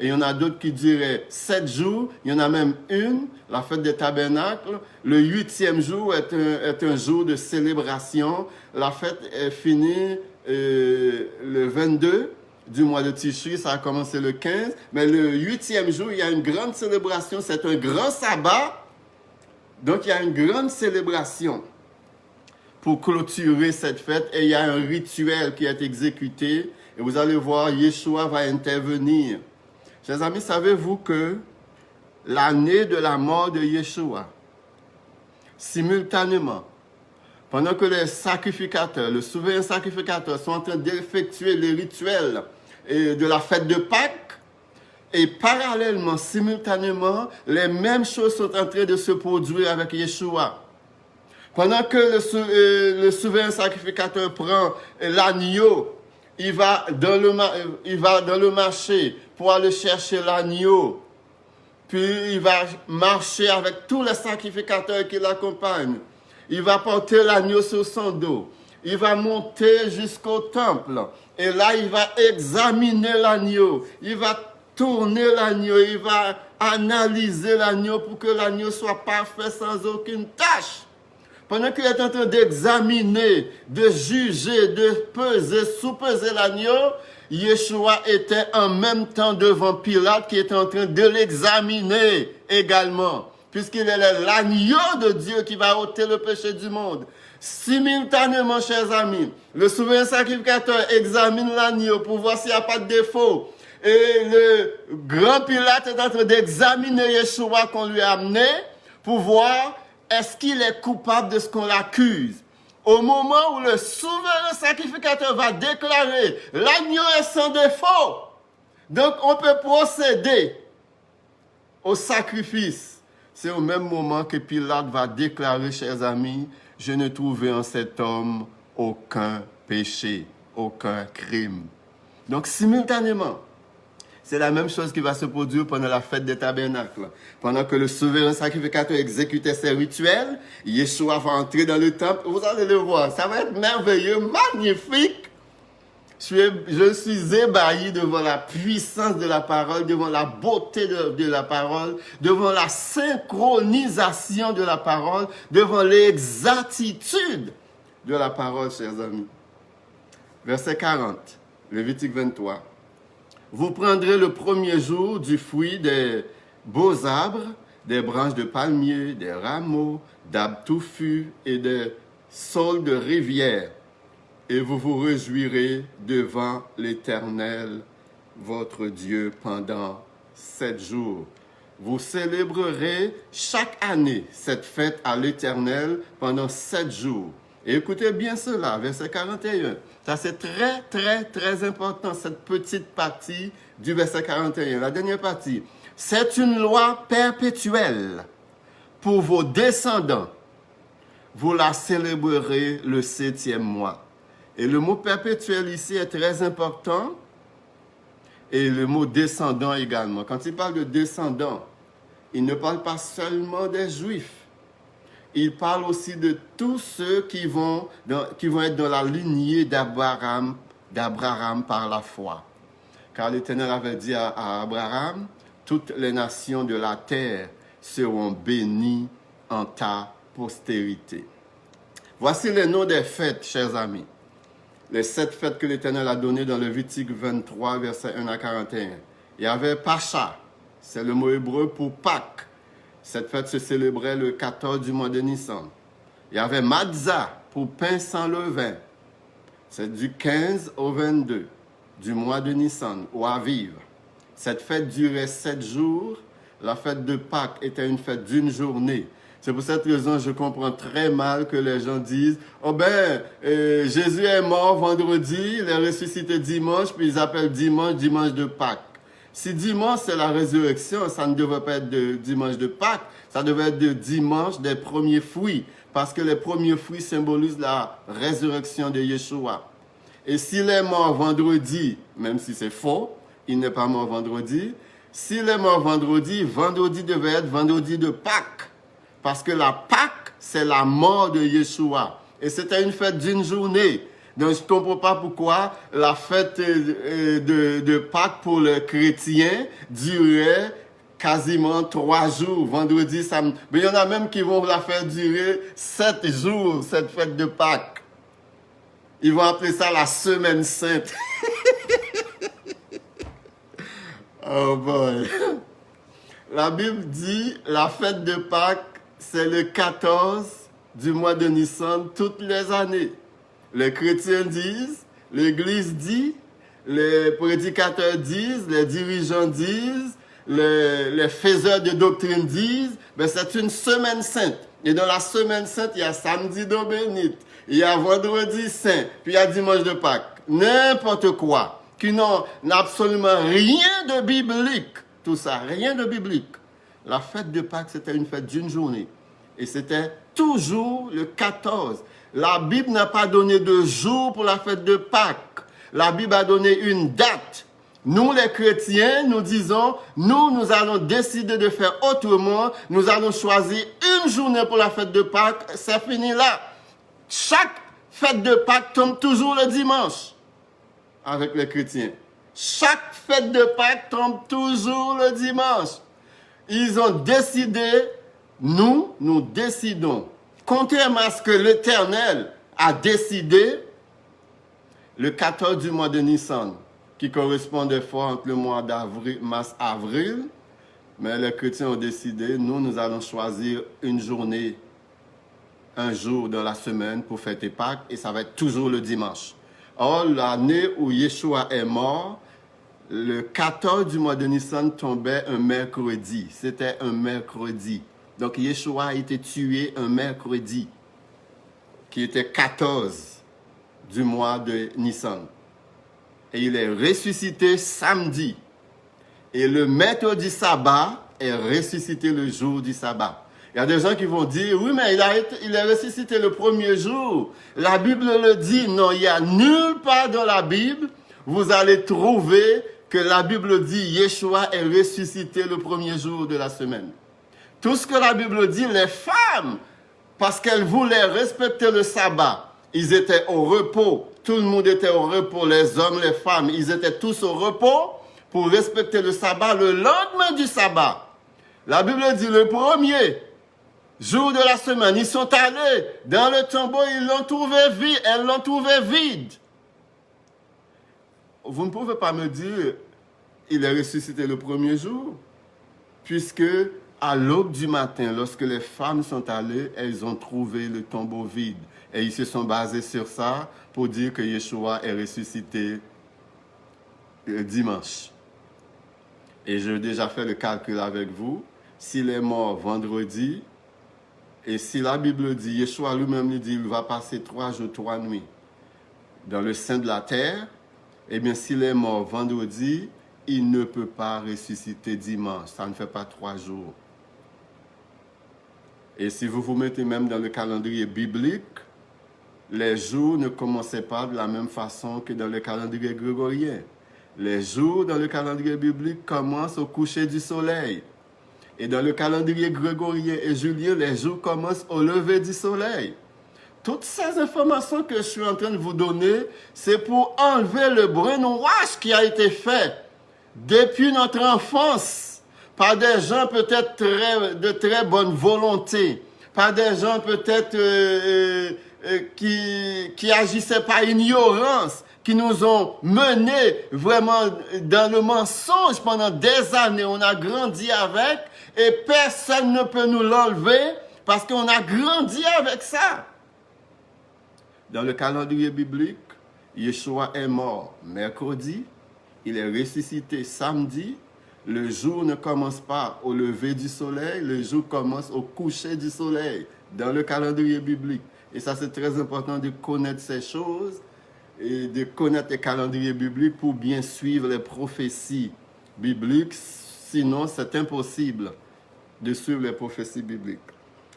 et il y en a d'autres qui duraient 7 jours. Il y en a même une, la fête des tabernacles. Le 8e jour est un jour de célébration. La fête est finie le 22 du mois de Tishri. Ça a commencé le 15. Mais le 8e jour, il y a une grande célébration. C'est un grand sabbat. Donc, il y a une grande célébration pour clôturer cette fête. Et il y a un rituel qui est exécuté. Et vous allez voir, Yeshua va intervenir. Chers amis, savez-vous que l'année de la mort de Yeshua, simultanément, pendant que les sacrificateurs, le souverain sacrificateur sont en train d'effectuer les rituels de la fête de Pâques, et parallèlement, simultanément, les mêmes choses sont en train de se produire avec Yeshua. Pendant que le souverain sacrificateur prend l'agneau, il va dans le marché pour aller chercher l'agneau. Puis il va marcher avec tous les sacrificateurs qui l'accompagnent. Il va porter l'agneau sur son dos. Il va monter jusqu'au temple. Et là, il va examiner l'agneau. Il va tourner l'agneau. Il va analyser l'agneau pour que l'agneau soit parfait sans aucune tache. pendant qu'il est en train d'examiner, de juger, de peser, sous-peser l'agneau, Yeshua était en même temps devant Pilate qui était en train de l'examiner également, puisqu'il est l'agneau de Dieu qui va ôter le péché du monde. Simultanément, chers amis, le souverain sacrificateur examine l'agneau pour voir s'il n'y a pas de défaut. Et le grand Pilate est en train d'examiner Yeshua qu'on lui a amené pour voir est-ce qu'il est coupable de ce qu'on l'accuse. Au moment où le souverain sacrificateur va déclarer l'agneau est sans défaut, donc on peut procéder au sacrifice. C'est au même moment que Pilate va déclarer, chers amis, je ne trouvais en cet homme aucun péché, aucun crime. Donc simultanément, c'est la même chose qui va se produire pendant la fête des tabernacles. Pendant que le souverain sacrificateur exécutait ses rituels, Yeshua va entrer dans le temple. Vous allez le voir, ça va être merveilleux, magnifique. Je suis ébahi devant la puissance de la parole, devant la beauté de la parole, devant la synchronisation de la parole, devant l'exactitude de la parole, chers amis. Verset 40, Lévitique 23. Vous prendrez le premier jour du fruit des beaux arbres, des branches de palmier, des rameaux, d'arbres touffus et des saules de rivière, et vous vous réjouirez devant l'Éternel, votre Dieu, pendant 7 jours. Vous célébrerez chaque année cette fête à l'Éternel pendant 7 jours. Et écoutez bien cela, verset 41. Ça, c'est très, très, très important, cette petite partie du verset 41. La dernière partie. C'est une loi perpétuelle pour vos descendants. Vous la célébrerez le 7e mois. Et le mot perpétuel ici est très important. Et le mot descendant également. Quand il parle de descendant, il ne parle pas seulement des Juifs. Il parle aussi de tous ceux qui vont être dans la lignée d'Abraham par la foi. Car l'Éternel avait dit à Abraham, toutes les nations de la terre seront bénies en ta postérité. Voici les noms des fêtes, chers amis. Les 7 fêtes que l'Éternel a données dans Lévitique 23, versets 1 à 41. Il y avait Pacha, c'est le mot hébreu pour Pâques. Cette fête se célébrait le 14 du mois de Nissan. Il y avait Matzah pour pain sans levain. C'est du 15 au 22 du mois de Nissan, ou Aviv. Cette fête durait 7 jours. La fête de Pâques était une fête d'une journée. C'est pour cette raison que je comprends très mal que les gens disent « Oh ben, Jésus est mort vendredi, il est ressuscité dimanche, puis ils appellent dimanche de Pâques. » Si dimanche c'est la résurrection, ça ne devrait pas être de dimanche de Pâques, ça devrait être de dimanche des premiers fruits, parce que les premiers fruits symbolisent la résurrection de Yeshua. Et s'il est mort vendredi, même si c'est faux, il n'est pas mort vendredi, s'il est mort vendredi, vendredi devait être vendredi de Pâques, parce que la Pâques, c'est la mort de Yeshua. Et c'était une fête d'une journée. Donc, je ne comprends pas pourquoi la fête de Pâques pour les chrétiens durait quasiment 3 jours, vendredi, samedi. Mais il y en a même qui vont la faire durer 7 jours, cette fête de Pâques. Ils vont appeler ça la semaine sainte. Oh boy. La Bible dit, la fête de Pâques, c'est le 14 du mois de Nissan toutes les années. Les chrétiens disent, l'Église dit, les prédicateurs disent, les dirigeants disent, les faiseurs de doctrine disent, ben c'est une semaine sainte. Et dans la semaine sainte, il y a samedi de bénite, il y a vendredi saint, puis il y a dimanche de Pâques. N'importe quoi, qui n'a absolument rien de biblique. Tout ça, rien de biblique. La fête de Pâques, c'était une fête d'une journée. Et c'était toujours le 14. La Bible n'a pas donné de jour pour la fête de Pâques. La Bible a donné une date. Nous, les chrétiens, nous disons, nous allons décider de faire autrement. Nous allons choisir une journée pour la fête de Pâques. C'est fini là. Chaque fête de Pâques tombe toujours le dimanche avec les chrétiens. Chaque fête de Pâques tombe toujours le dimanche. Ils ont décidé, nous décidons Contrairement à ce que l'Éternel a décidé, le 14 du mois de Nissan, qui correspond des fois entre le mois d'avril, mars-avril, mais les chrétiens ont décidé, nous allons choisir une journée, un jour dans la semaine pour fêter Pâques, et ça va être toujours le dimanche. Or, l'année où Yeshua est mort, le 14 du mois de Nissan tombait un mercredi. C'était un mercredi. Donc, Yeshua a été tué un mercredi, qui était 14 du mois de Nissan. Et il est ressuscité samedi. Et le maître du sabbat est ressuscité le jour du sabbat. Il y a des gens qui vont dire, oui, mais il est ressuscité le premier jour. La Bible le dit. Non, il n'y a nulle part dans la Bible, vous allez trouver que la Bible dit, Yeshua est ressuscité le premier jour de la semaine. Tout ce que la Bible dit, les femmes, parce qu'elles voulaient respecter le sabbat, ils étaient au repos. Tout le monde était au repos, les hommes, les femmes, ils étaient tous au repos pour respecter le sabbat le lendemain du sabbat. La Bible dit le premier jour de la semaine, ils sont allés dans le tombeau, ils l'ont trouvé vide, elles l'ont trouvé vide. Vous ne pouvez pas me dire, il est ressuscité le premier jour, puisque à l'aube du matin, lorsque les femmes sont allées, elles ont trouvé le tombeau vide. Et ils se sont basés sur ça pour dire que Yeshua est ressuscité dimanche. Et j'ai déjà fait le calcul avec vous. S'il est mort vendredi, et si la Bible dit, Yeshua lui-même lui dit, il va passer 3 jours, 3 nuits dans le sein de la terre, eh bien, s'il est mort vendredi, il ne peut pas ressusciter dimanche. Ça ne fait pas 3 jours. Et si vous vous mettez même dans le calendrier biblique, les jours ne commençaient pas de la même façon que dans le calendrier grégorien. Les jours dans le calendrier biblique commencent au coucher du soleil. Et dans le calendrier grégorien et julien, les jours commencent au lever du soleil. Toutes ces informations que je suis en train de vous donner, c'est pour enlever le brainwash qui a été fait depuis notre enfance par des gens peut-être de très bonne volonté, par des gens peut-être qui agissaient par ignorance, qui nous ont menés vraiment dans le mensonge pendant des années. On a grandi avec et personne ne peut nous l'enlever parce qu'on a grandi avec ça. Dans le calendrier biblique, Yeshua est mort mercredi, il est ressuscité samedi. Le jour ne commence pas au lever du soleil, le jour commence au coucher du soleil dans le calendrier biblique. Et ça, c'est très important de connaître ces choses et de connaître les calendriers bibliques pour bien suivre les prophéties bibliques. Sinon, c'est impossible de suivre les prophéties bibliques.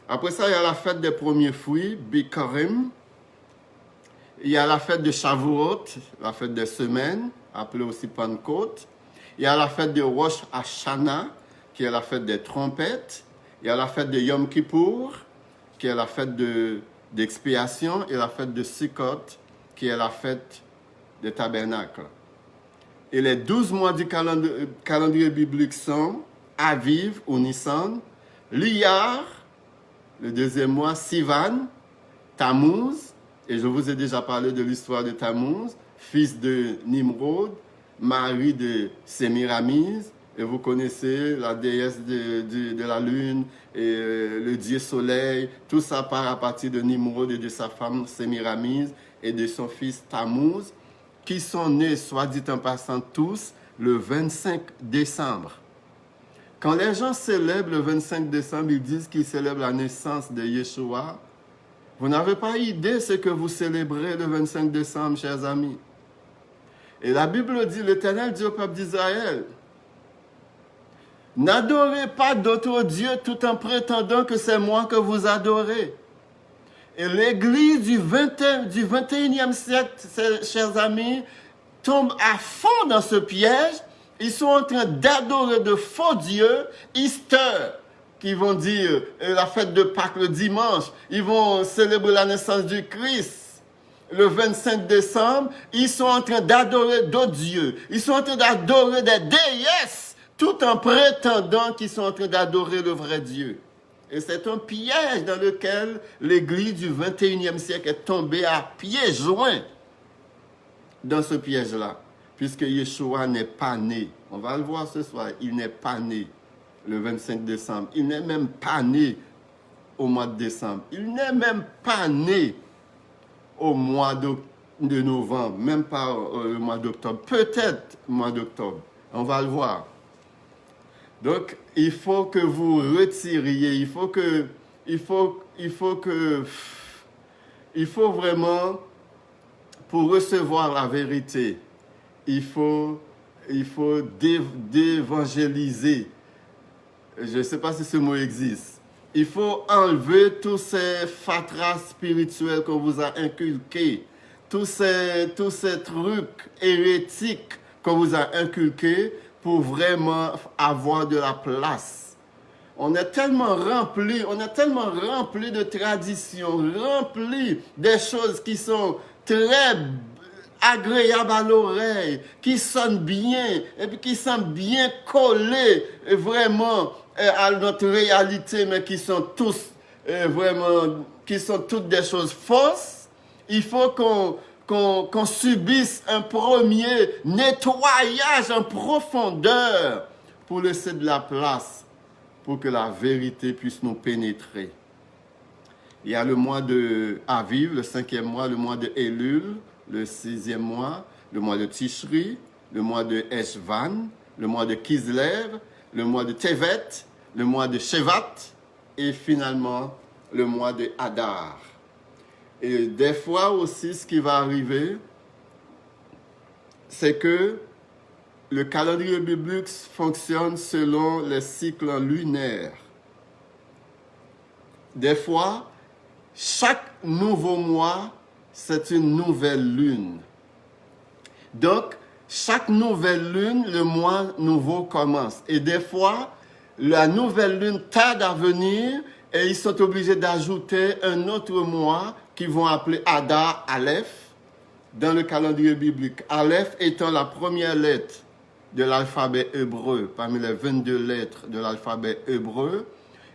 Après ça, il y a la fête des premiers fruits, Bikurim. Il y a la fête de Shavuot, la fête des semaines, appelée aussi Pentecôte. Il y a la fête de Rosh Hashanah, qui est la fête des trompettes. Il y a la fête de Yom Kippour, qui est la fête d'expiation, et la fête de Sukkot, qui est la fête des tabernacles. Et les 12 mois du calendrier biblique sont Aviv ou Nissan, Liyar, le deuxième mois, Sivan, Tammuz, et je vous ai déjà parlé de l'histoire de Tammuz, fils de Nimrod, mari de Sémiramise, et vous connaissez la déesse de la lune et le dieu soleil. Tout ça part à partir de Nimrod et de sa femme Sémiramise et de son fils Tammuz, qui sont nés, soit dit en passant tous, le 25 décembre. Quand les gens célèbrent le 25 décembre, ils disent qu'ils célèbrent la naissance de Yeshua. Vous n'avez pas idée ce que vous célébrez le 25 décembre, chers amis. Et la Bible dit, l'Éternel dit au peuple d'Israël, n'adorez pas d'autres dieux tout en prétendant que c'est moi que vous adorez. Et l'Église du 21e siècle, chers amis, tombe à fond dans ce piège. Ils sont en train d'adorer de faux dieux, Easter, qui vont dire la fête de Pâques le dimanche. Ils vont célébrer la naissance du Christ. Le 25 décembre, ils sont en train d'adorer d'autres dieux. Ils sont en train d'adorer des déesses, tout en prétendant qu'ils sont en train d'adorer le vrai Dieu. Et c'est un piège dans lequel l'Église du 21e siècle est tombée à pieds joints dans ce piège-là. Puisque Yeshua n'est pas né. On va le voir ce soir, il n'est pas né le 25 décembre. Il n'est même pas né au mois de décembre. Il n'est même pas né au mois de novembre, même pas le mois d'octobre. Peut-être le mois d'octobre. On va le voir. Donc, il faut que vous retiriez, il faut vraiment, pour recevoir la vérité, il faut d'évangéliser. Je ne sais pas si ce mot existe. Il faut enlever tous ces fatras spirituels qu'on vous a inculqués, tous ces trucs hérétiques qu'on vous a inculqués pour vraiment avoir de la place. On est tellement rempli de traditions, rempli des choses qui sont très agréables à l'oreille, qui sonnent bien, et puis qui sont bien collées vraiment à notre réalité, mais qui sont tous qui sont toutes des choses fausses. Il faut qu'on subisse un premier nettoyage en profondeur pour laisser de la place pour que la vérité puisse nous pénétrer. Il y a le mois de Aviv, le 5e mois, le mois de Elul, le 6e mois, le mois de Tishri, le mois de Eshvan, le mois de Kislev, le mois de Tevet, le mois de Shevat et finalement le mois de Hadar. Et des fois aussi, ce qui va arriver, c'est que le calendrier biblique fonctionne selon les cycles lunaires. Des fois, chaque nouveau mois, c'est une nouvelle lune. Donc, chaque nouvelle lune, le mois nouveau commence. Et des fois, la nouvelle lune tarde à venir et ils sont obligés d'ajouter un autre mois qu'ils vont appeler Hadar Aleph dans le calendrier biblique. Aleph étant la première lettre de l'alphabet hébreu, parmi les 22 lettres de l'alphabet hébreu.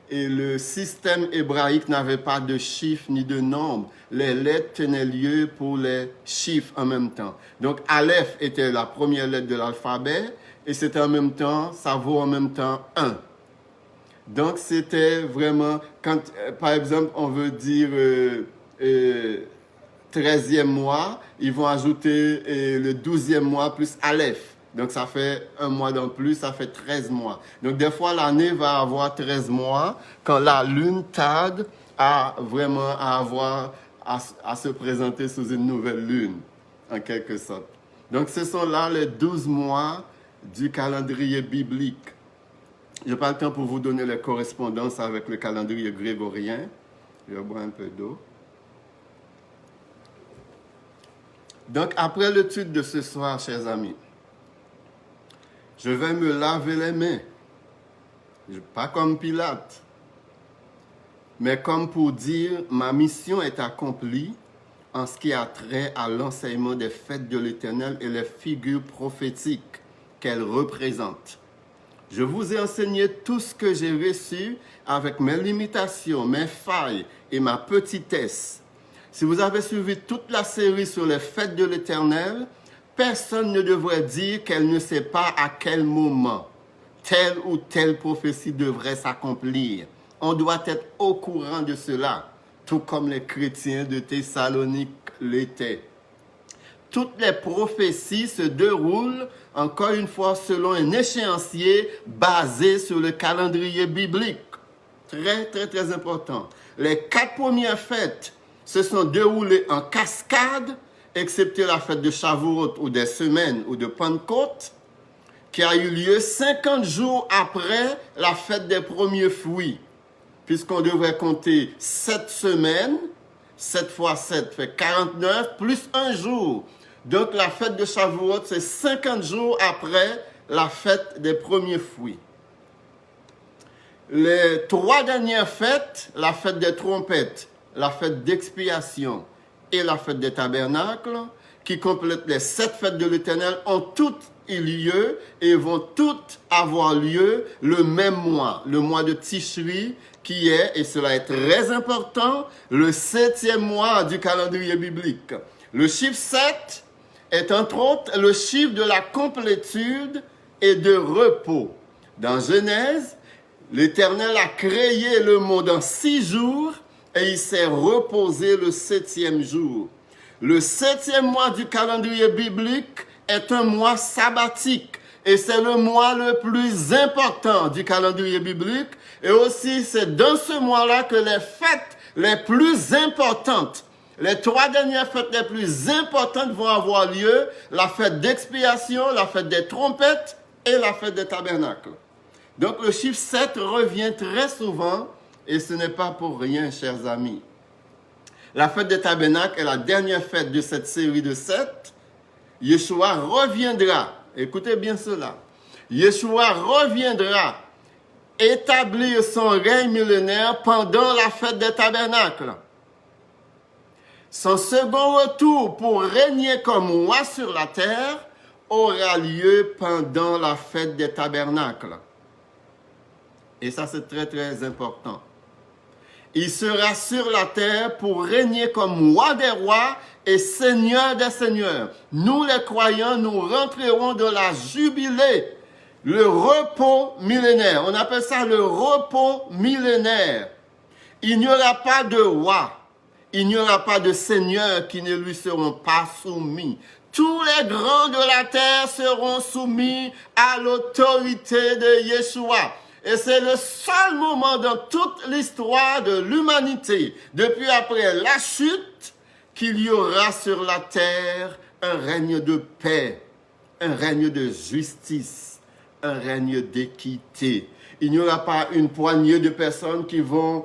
Et le système hébraïque n'avait pas de chiffres ni de nombres. Les lettres tenaient lieu pour les chiffres en même temps. Donc Aleph était la première lettre de l'alphabet et c'était en même temps, ça vaut en même temps 1. Donc c'était vraiment, quand par exemple on veut dire 13e mois, ils vont ajouter le 12e mois plus Aleph. Donc, ça fait un mois d'en plus, ça fait 13 mois. Donc, des fois, l'année va avoir 13 mois quand la lune tarde à se présenter sous une nouvelle lune, en quelque sorte. Donc, ce sont là les 12 mois du calendrier biblique. Je n'ai pas le temps pour vous donner les correspondances avec le calendrier grégorien. Je vais boire un peu d'eau. Donc, après l'étude de ce soir, chers amis, je vais me laver les mains, pas comme Pilate, mais comme pour dire ma mission est accomplie en ce qui a trait à l'enseignement des fêtes de l'Éternel et les figures prophétiques qu'elles représentent. Je vous ai enseigné tout ce que j'ai reçu avec mes limitations, mes failles et ma petitesse. Si vous avez suivi toute la série sur les fêtes de l'Éternel, personne ne devrait dire qu'elle ne sait pas à quel moment telle ou telle prophétie devrait s'accomplir. On doit être au courant de cela, tout comme les chrétiens de Thessalonique l'étaient. Toutes les prophéties se déroulent, encore une fois, selon un échéancier basé sur le calendrier biblique. Très, très, très important. Les 4 premières fêtes se sont déroulées en cascade, excepté la fête de Shavuot ou des semaines ou de Pentecôte, qui a eu lieu 50 jours après la fête des premiers fruits, puisqu'on devrait compter 7 semaines, 7 fois 7 fait 49, plus un jour. Donc la fête de Shavuot, c'est 50 jours après la fête des premiers fruits. Les 3 dernières fêtes, la fête des trompettes, la fête d'expiation, et la fête des tabernacles, qui complètent les 7 fêtes de l'Éternel, ont toutes lieu et vont toutes avoir lieu le même mois, le mois de Tishri, qui est, et cela est très important, le 7e mois du calendrier biblique. Le chiffre 7 est entre autres le chiffre de la complétude et de repos. Dans Genèse, l'Éternel a créé le monde en 6 jours et il s'est reposé le 7e jour. Le 7e mois du calendrier biblique est un mois sabbatique et c'est le mois le plus important du calendrier biblique. Et aussi, c'est dans ce mois-là que les fêtes les plus importantes, les 3 dernières fêtes les plus importantes vont avoir lieu, la fête d'expiation, la fête des trompettes et la fête des tabernacles. Donc le chiffre 7 revient très souvent et ce n'est pas pour rien, chers amis. La fête des tabernacles est la dernière fête de cette série de 7. Yeshua reviendra, écoutez bien cela, Yeshua reviendra établir son règne millénaire pendant la fête des tabernacles. Son second retour pour régner comme roi sur la terre aura lieu pendant la fête des tabernacles. Et ça, c'est très, très important. Il sera sur la terre pour régner comme roi des rois et seigneur des seigneurs. Nous, les croyants, nous rentrerons dans la jubilée, le repos millénaire. On appelle ça le repos millénaire. Il n'y aura pas de roi, il n'y aura pas de seigneurs qui ne lui seront pas soumis. Tous les grands de la terre seront soumis à l'autorité de Yeshua. Et c'est le seul moment dans toute l'histoire de l'humanité, depuis après la chute, qu'il y aura sur la terre un règne de paix, un règne de justice, un règne d'équité. Il n'y aura pas une poignée de personnes qui vont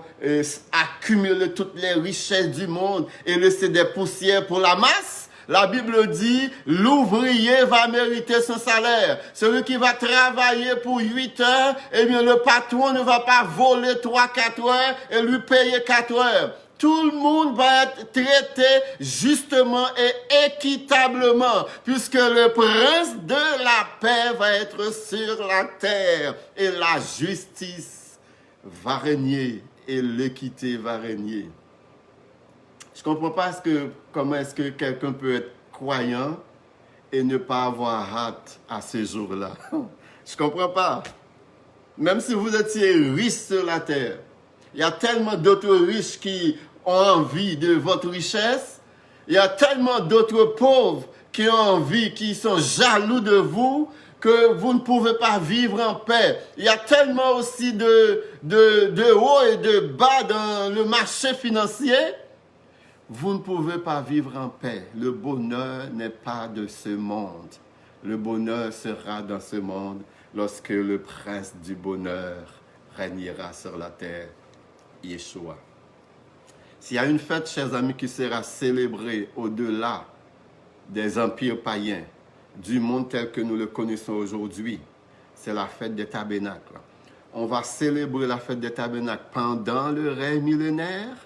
accumuler toutes les richesses du monde et laisser des poussières pour la masse. La Bible dit, l'ouvrier va mériter son salaire. Celui qui va travailler pour 8 heures, eh bien le patron ne va pas voler 3-4 heures et lui payer 4 heures. Tout le monde va être traité justement et équitablement, puisque le prince de la paix va être sur la terre et la justice va régner et l'équité va régner. Je ne comprends pas comment est-ce que quelqu'un peut être croyant et ne pas avoir hâte à ce jour-là. Je ne comprends pas. Même si vous étiez riche sur la terre, il y a tellement d'autres riches qui ont envie de votre richesse. Il y a tellement d'autres pauvres qui ont envie, qui sont jaloux de vous, que vous ne pouvez pas vivre en paix. Il y a tellement aussi de haut et de bas dans le marché financier. Vous ne pouvez pas vivre en paix. Le bonheur n'est pas de ce monde. Le bonheur sera dans ce monde lorsque le prince du bonheur régnera sur la terre, Yeshua. S'il y a une fête, chers amis, qui sera célébrée au-delà des empires païens, du monde tel que nous le connaissons aujourd'hui, c'est la fête des tabernacles. On va célébrer la fête des tabernacles pendant le règne millénaire.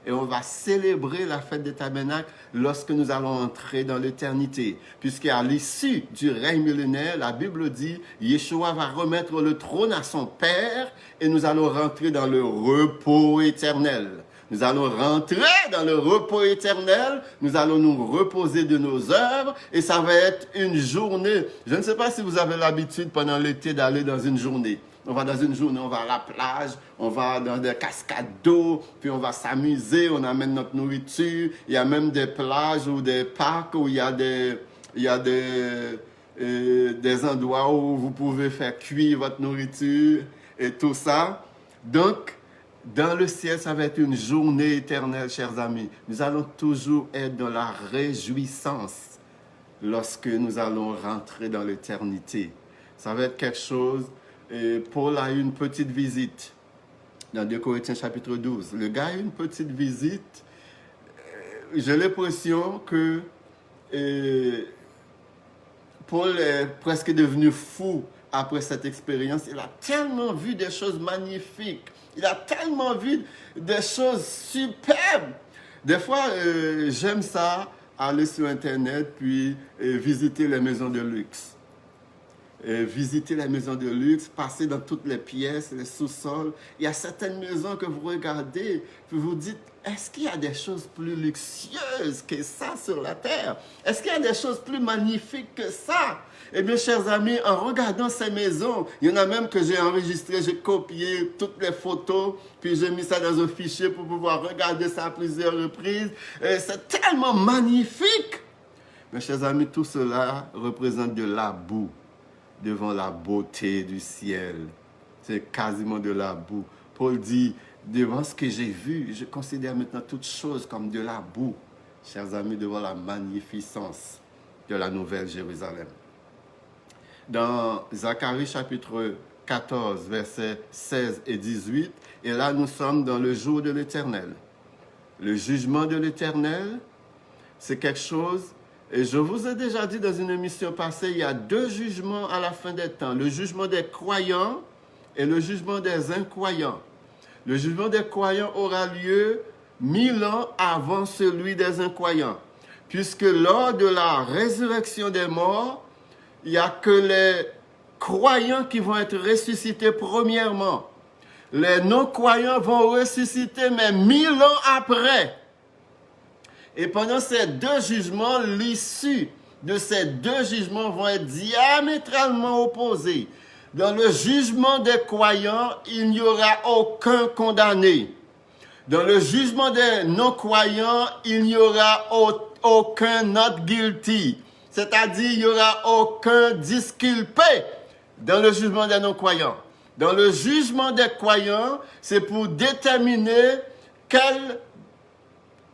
Et on va célébrer la fête des tabernacles lorsque nous allons entrer dans l'éternité. Puisqu'à l'issue du règne millénaire, la Bible dit, Yeshua va remettre le trône à son Père et nous allons rentrer dans le repos éternel. Nous allons rentrer dans le repos éternel, nous allons nous reposer de nos œuvres et ça va être une journée. Je ne sais pas si vous avez l'habitude pendant l'été d'aller dans une journée. On va dans une journée, on va à la plage, on va dans des cascades d'eau, puis on va s'amuser, on amène notre nourriture. Il y a même des plages ou des parcs où il y a des endroits où vous pouvez faire cuire votre nourriture et tout ça. Donc, dans le ciel, ça va être une journée éternelle, chers amis. Nous allons toujours être dans la réjouissance lorsque nous allons rentrer dans l'éternité. Ça va être quelque chose. Et Paul a eu une petite visite dans 2 Corinthiens chapitre 12. Le gars a eu une petite visite. J'ai l'impression que Paul est presque devenu fou après cette expérience. Il a tellement vu des choses magnifiques. Il a tellement vu des choses superbes. Des fois, j'aime ça, aller sur Internet puis visiter les maisons de luxe. visiter les maisons de luxe, passer dans toutes les pièces, les sous-sols. Il y a certaines maisons que vous regardez, puis vous dites, est-ce qu'il y a des choses plus luxueuses que ça sur la terre? Est-ce qu'il y a des choses plus magnifiques que ça? Eh bien, chers amis, en regardant ces maisons, il y en a même que j'ai enregistré, j'ai copié toutes les photos, puis j'ai mis ça dans un fichier pour pouvoir regarder ça à plusieurs reprises. C'est tellement magnifique! Mes chers amis, tout cela représente de la boue devant la beauté du ciel. C'est quasiment de la boue. Paul dit, devant ce que j'ai vu, je considère maintenant toutes choses comme de la boue. Chers amis, devant la magnificence de la Nouvelle Jérusalem. Dans Zacharie chapitre 14, versets 16 et 18, et là nous sommes dans le jour de l'Éternel. Le jugement de l'Éternel, c'est quelque chose, et je vous ai déjà dit dans une émission passée, il y a deux jugements à la fin des temps. Le jugement des croyants et le jugement des incroyants. Le jugement des croyants aura lieu 1000 ans avant celui des incroyants. Puisque lors de la résurrection des morts, il n'y a que les croyants qui vont être ressuscités premièrement. Les non-croyants vont ressusciter, mais 1000 ans après. Et pendant ces deux jugements, l'issue de ces deux jugements vont être diamétralement opposées. Dans le jugement des croyants, il n'y aura aucun condamné. Dans le jugement des non-croyants, il n'y aura aucun not guilty. C'est-à-dire, il n'y aura aucun disculpé dans le jugement des non-croyants. Dans le jugement des croyants, c'est pour déterminer quelle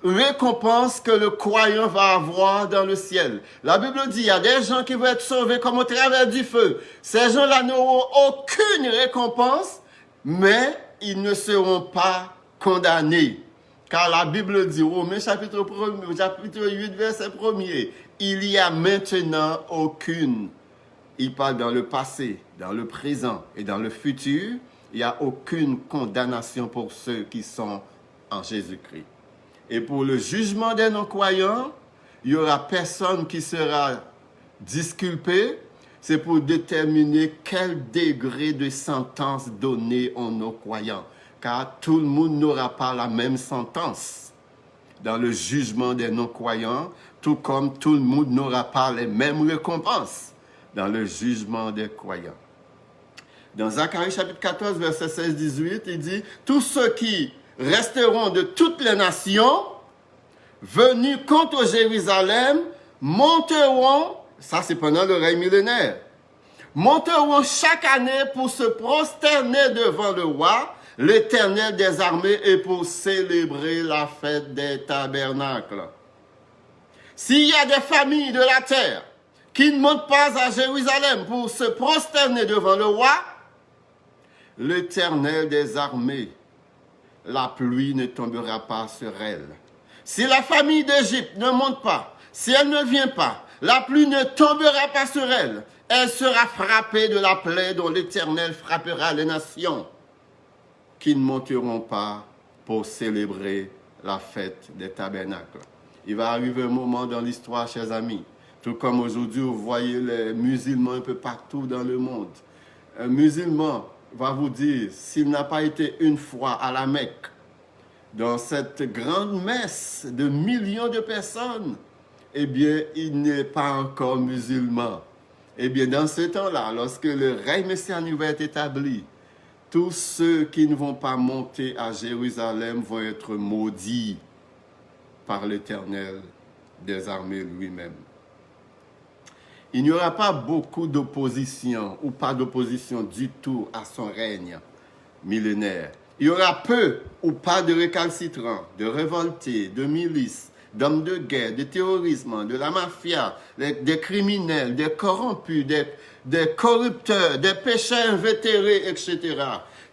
récompense que le croyant va avoir dans le ciel. La Bible dit, il y a des gens qui vont être sauvés comme au travers du feu. Ces gens-là n'auront aucune récompense, mais ils ne seront pas condamnés. Car la Bible dit, Romains chapitre 8, verset 1er, il y a maintenant aucune. Il parle dans le passé, dans le présent et dans le futur. Il n'y a aucune condamnation pour ceux qui sont en Jésus-Christ. Et pour le jugement des non-croyants, il n'y aura personne qui sera disculpé. C'est pour déterminer quel degré de sentence donner aux non-croyants. Car tout le monde n'aura pas la même sentence dans le jugement des non-croyants, tout comme tout le monde n'aura pas les mêmes récompenses dans le jugement des croyants. Dans Zacharie chapitre 14, verset 16-18, il dit, tous ceux qui resteront de toutes les nations, venus contre Jérusalem, monteront, ça c'est pendant le règne millénaire, monteront chaque année pour se prosterner devant le roi, l'Éternel des armées, et pour célébrer la fête des tabernacles. S'il y a des familles de la terre qui ne montent pas à Jérusalem pour se prosterner devant le roi, l'Éternel des armées, la pluie ne tombera pas sur elle. Si la famille d'Égypte ne monte pas, si elle ne vient pas, la pluie ne tombera pas sur elle. Elle sera frappée de la plaie dont l'Éternel frappera les nations qui ne monteront pas pour célébrer la fête des tabernacles. Il va arriver un moment dans l'histoire, chers amis, tout comme aujourd'hui, vous voyez les musulmans un peu partout dans le monde. Un musulman va vous dire, s'il n'a pas été une fois à la Mecque, dans cette grande messe de millions de personnes, eh bien, il n'est pas encore musulman. Eh bien, dans ce temps-là, lorsque le règne messianique va être établi, tous ceux qui ne vont pas monter à Jérusalem vont être maudits par l'Éternel des armées lui-même. Il n'y aura pas beaucoup d'opposition ou pas d'opposition du tout à son règne millénaire. Il y aura peu ou pas de récalcitrants, de révoltés, de milices, d'hommes de guerre, de terrorisme, de la mafia, des criminels, des corrompus, des corrupteurs, des pécheurs invétérés, etc.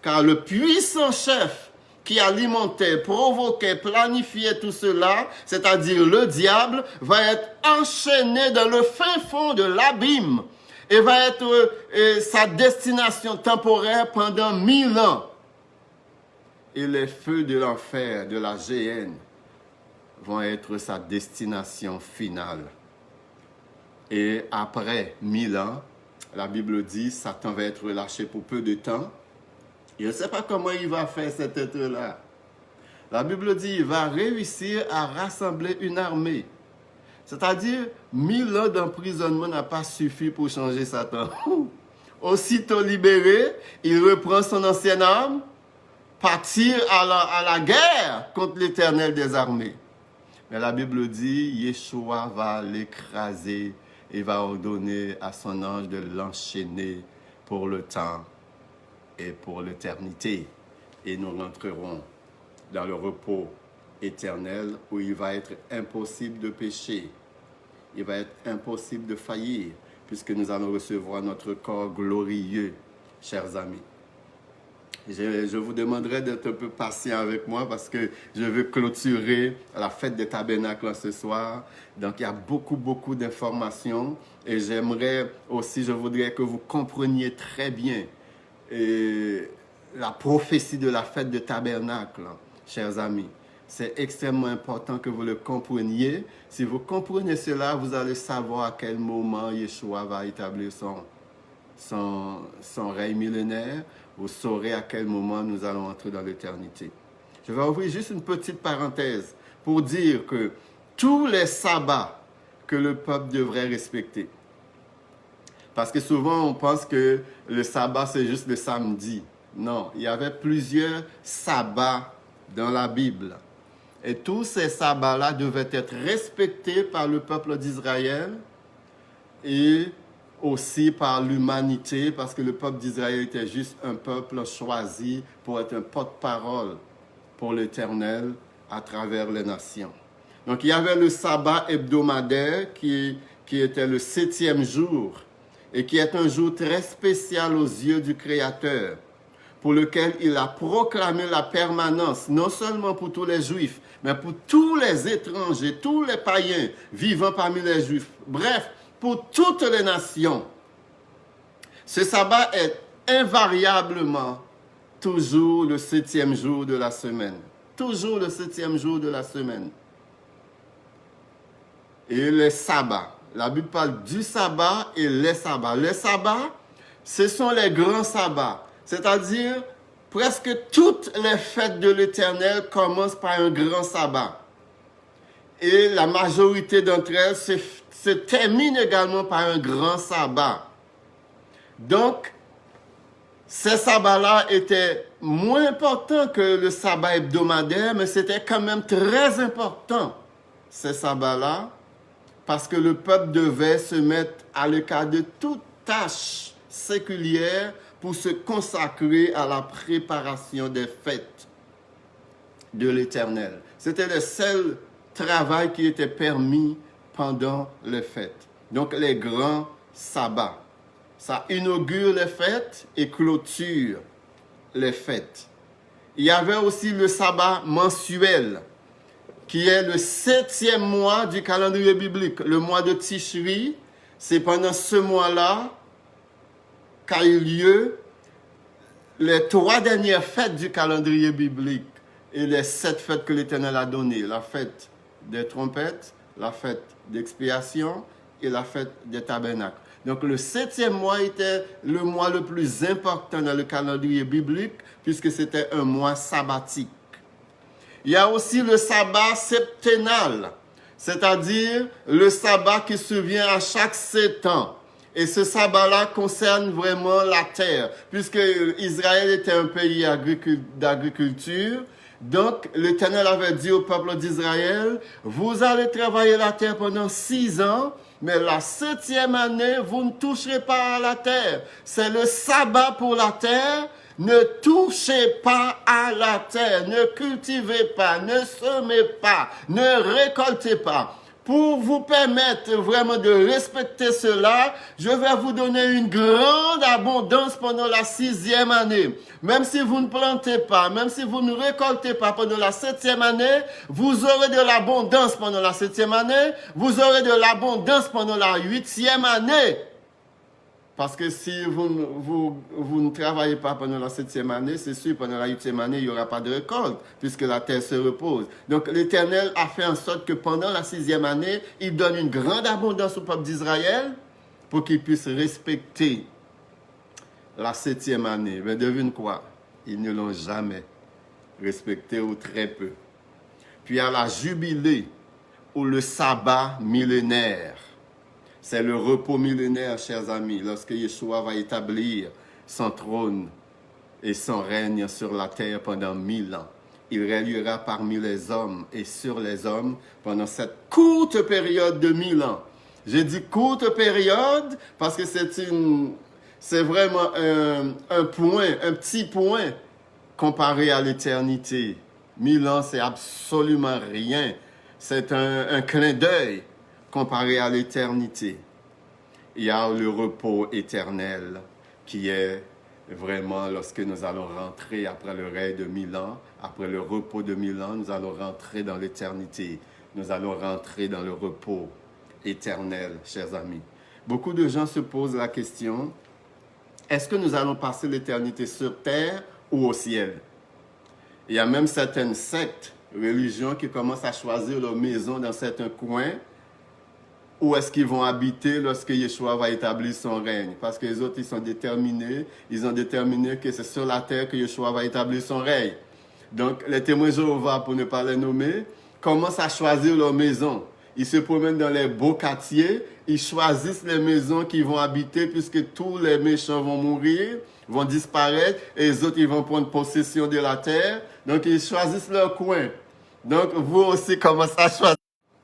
Car le puissant chef qui alimentait, provoquait, planifiait tout cela, c'est-à-dire le diable, va être enchaîné dans le fin fond de l'abîme et va être sa destination temporaire pendant 1000 ans. Et les feux de l'enfer, de la géhenne, vont être sa destination finale. Et après 1000 ans, la Bible dit, Satan va être relâché pour peu de temps. Je ne sais pas comment il va faire cet être-là. La Bible dit, il va réussir à rassembler une armée. C'est-à-dire, 1000 ans d'emprisonnement n'a pas suffi pour changer Satan. Aussitôt libéré, il reprend son ancienne arme, partir à la guerre contre l'Éternel des armées. Mais la Bible dit, Yeshua va l'écraser et va ordonner à son ange de l'enchaîner pour le temps et pour l'éternité. Et nous rentrerons dans le repos éternel où il va être impossible de pécher. Il va être impossible de faillir puisque nous allons recevoir notre corps glorieux, chers amis. Je vous demanderai d'être un peu patient avec moi parce que je veux clôturer la fête des tabernacles ce soir. Donc, il y a beaucoup d'informations et j'aimerais aussi, je voudrais que vous compreniez très bien la prophétie de la fête des tabernacles, chers amis. C'est extrêmement important que vous le compreniez. Si vous comprenez cela, vous allez savoir à quel moment Yeshua va établir son règne millénaire. Vous saurez à quel moment nous allons entrer dans l'éternité. Je vais ouvrir juste une petite parenthèse pour dire que tous les sabbats que le peuple devrait respecter, parce que souvent on pense que le sabbat c'est juste le samedi. Non, il y avait plusieurs sabbats dans la Bible. Et tous ces sabbats-là devaient être respectés par le peuple d'Israël et aussi par l'humanité, parce que le peuple d'Israël était juste un peuple choisi pour être un porte-parole pour l'Éternel à travers les nations. Donc il y avait le sabbat hebdomadaire qui était le 7e jour et qui est un jour très spécial aux yeux du Créateur, pour lequel il a proclamé la permanence, non seulement pour tous les Juifs, mais pour tous les étrangers, tous les païens vivant parmi les Juifs. Bref, pour toutes les nations. Ce sabbat est invariablement toujours le 7e jour de la semaine. Toujours le 7e jour de la semaine. Et les sabbats. La Bible parle du sabbat et les sabbats. Les sabbats, ce sont les grands sabbats. C'est-à-dire, presque toutes les fêtes de l'Éternel commencent par un grand sabbat. Et la majorité d'entre elles se terminent également par un grand sabbat. Donc, ces sabbats-là étaient moins importants que le sabbat hebdomadaire, mais c'était quand même très important, ces sabbats-là, parce que le peuple devait se mettre à l'écart de toute tâche séculière pour se consacrer à la préparation des fêtes de l'Éternel. C'était le seul travail qui était permis pendant les fêtes. Donc les grands sabbats. Ça inaugure les fêtes et clôture les fêtes. Il y avait aussi le sabbat mensuel, qui est le 7e mois du calendrier biblique. Le mois de Tishri, c'est pendant ce mois-là qu'a eu lieu les 3 dernières fêtes du calendrier biblique et les 7 fêtes que l'Éternel a données. La fête des trompettes, la fête d'expiation et la fête des tabernacles. Donc le 7e mois était le mois le plus important dans le calendrier biblique puisque c'était un mois sabbatique. Il y a aussi le sabbat septennal, c'est-à-dire le sabbat qui survient à chaque 7 ans. Et ce sabbat-là concerne vraiment la terre, puisque Israël était un pays d'agriculture. Donc, l'Éternel avait dit au peuple d'Israël, vous allez travailler la terre pendant 6 ans, mais la 7e année, vous ne toucherez pas à la terre. C'est le sabbat pour la terre. Ne touchez pas à la terre, ne cultivez pas, ne semez pas, ne récoltez pas. Pour vous permettre vraiment de respecter cela, je vais vous donner une grande abondance pendant la 6e année. Même si vous ne plantez pas, même si vous ne récoltez pas pendant la 7e année, vous aurez de l'abondance pendant la 7e année, vous aurez de l'abondance pendant la 8e année. Parce que si vous ne travaillez pas pendant la 7e année, c'est sûr, pendant la 8e année, il n'y aura pas de récolte, puisque la terre se repose. Donc l'Éternel a fait en sorte que pendant la 6e année, il donne une grande abondance au peuple d'Israël, pour qu'ils puissent respecter la 7e année. Mais devine quoi? Ils ne l'ont jamais respecté ou très peu. Puis à la jubilée ou le sabbat millénaire, c'est le repos millénaire, chers amis, lorsque Yeshua va établir son trône et son règne sur la terre pendant 1000 ans. Il régnera parmi les hommes et sur les hommes pendant cette courte période de 1000 ans. J'ai dit courte période parce que c'est vraiment un point, un petit point comparé à l'éternité. 1000 ans, c'est absolument rien. C'est un clin d'œil comparé à l'éternité. Il y a le repos éternel qui est vraiment lorsque nous allons rentrer après le règne de 1000 ans, après le repos de 1000 ans, nous allons rentrer dans l'éternité. Nous allons rentrer dans le repos éternel, chers amis. Beaucoup de gens se posent la question, est-ce que nous allons passer l'éternité sur terre ou au ciel? Il y a même certaines sectes, religions qui commencent à choisir leur maison dans certains coins où est-ce qu'ils vont habiter lorsque Yeshua va établir son règne. Parce que les autres, ils sont déterminés, ils ont déterminé que c'est sur la terre que Yeshua va établir son règne. Donc, les témoins de Jéhovah, pour ne pas les nommer, commencent à choisir leur maison. Ils se promènent dans les beaux quartiers, ils choisissent les maisons qu'ils vont habiter puisque tous les méchants vont mourir, vont disparaître et les autres, ils vont prendre possession de la terre. Donc, ils choisissent leur coin. Donc, vous aussi commencez à choisir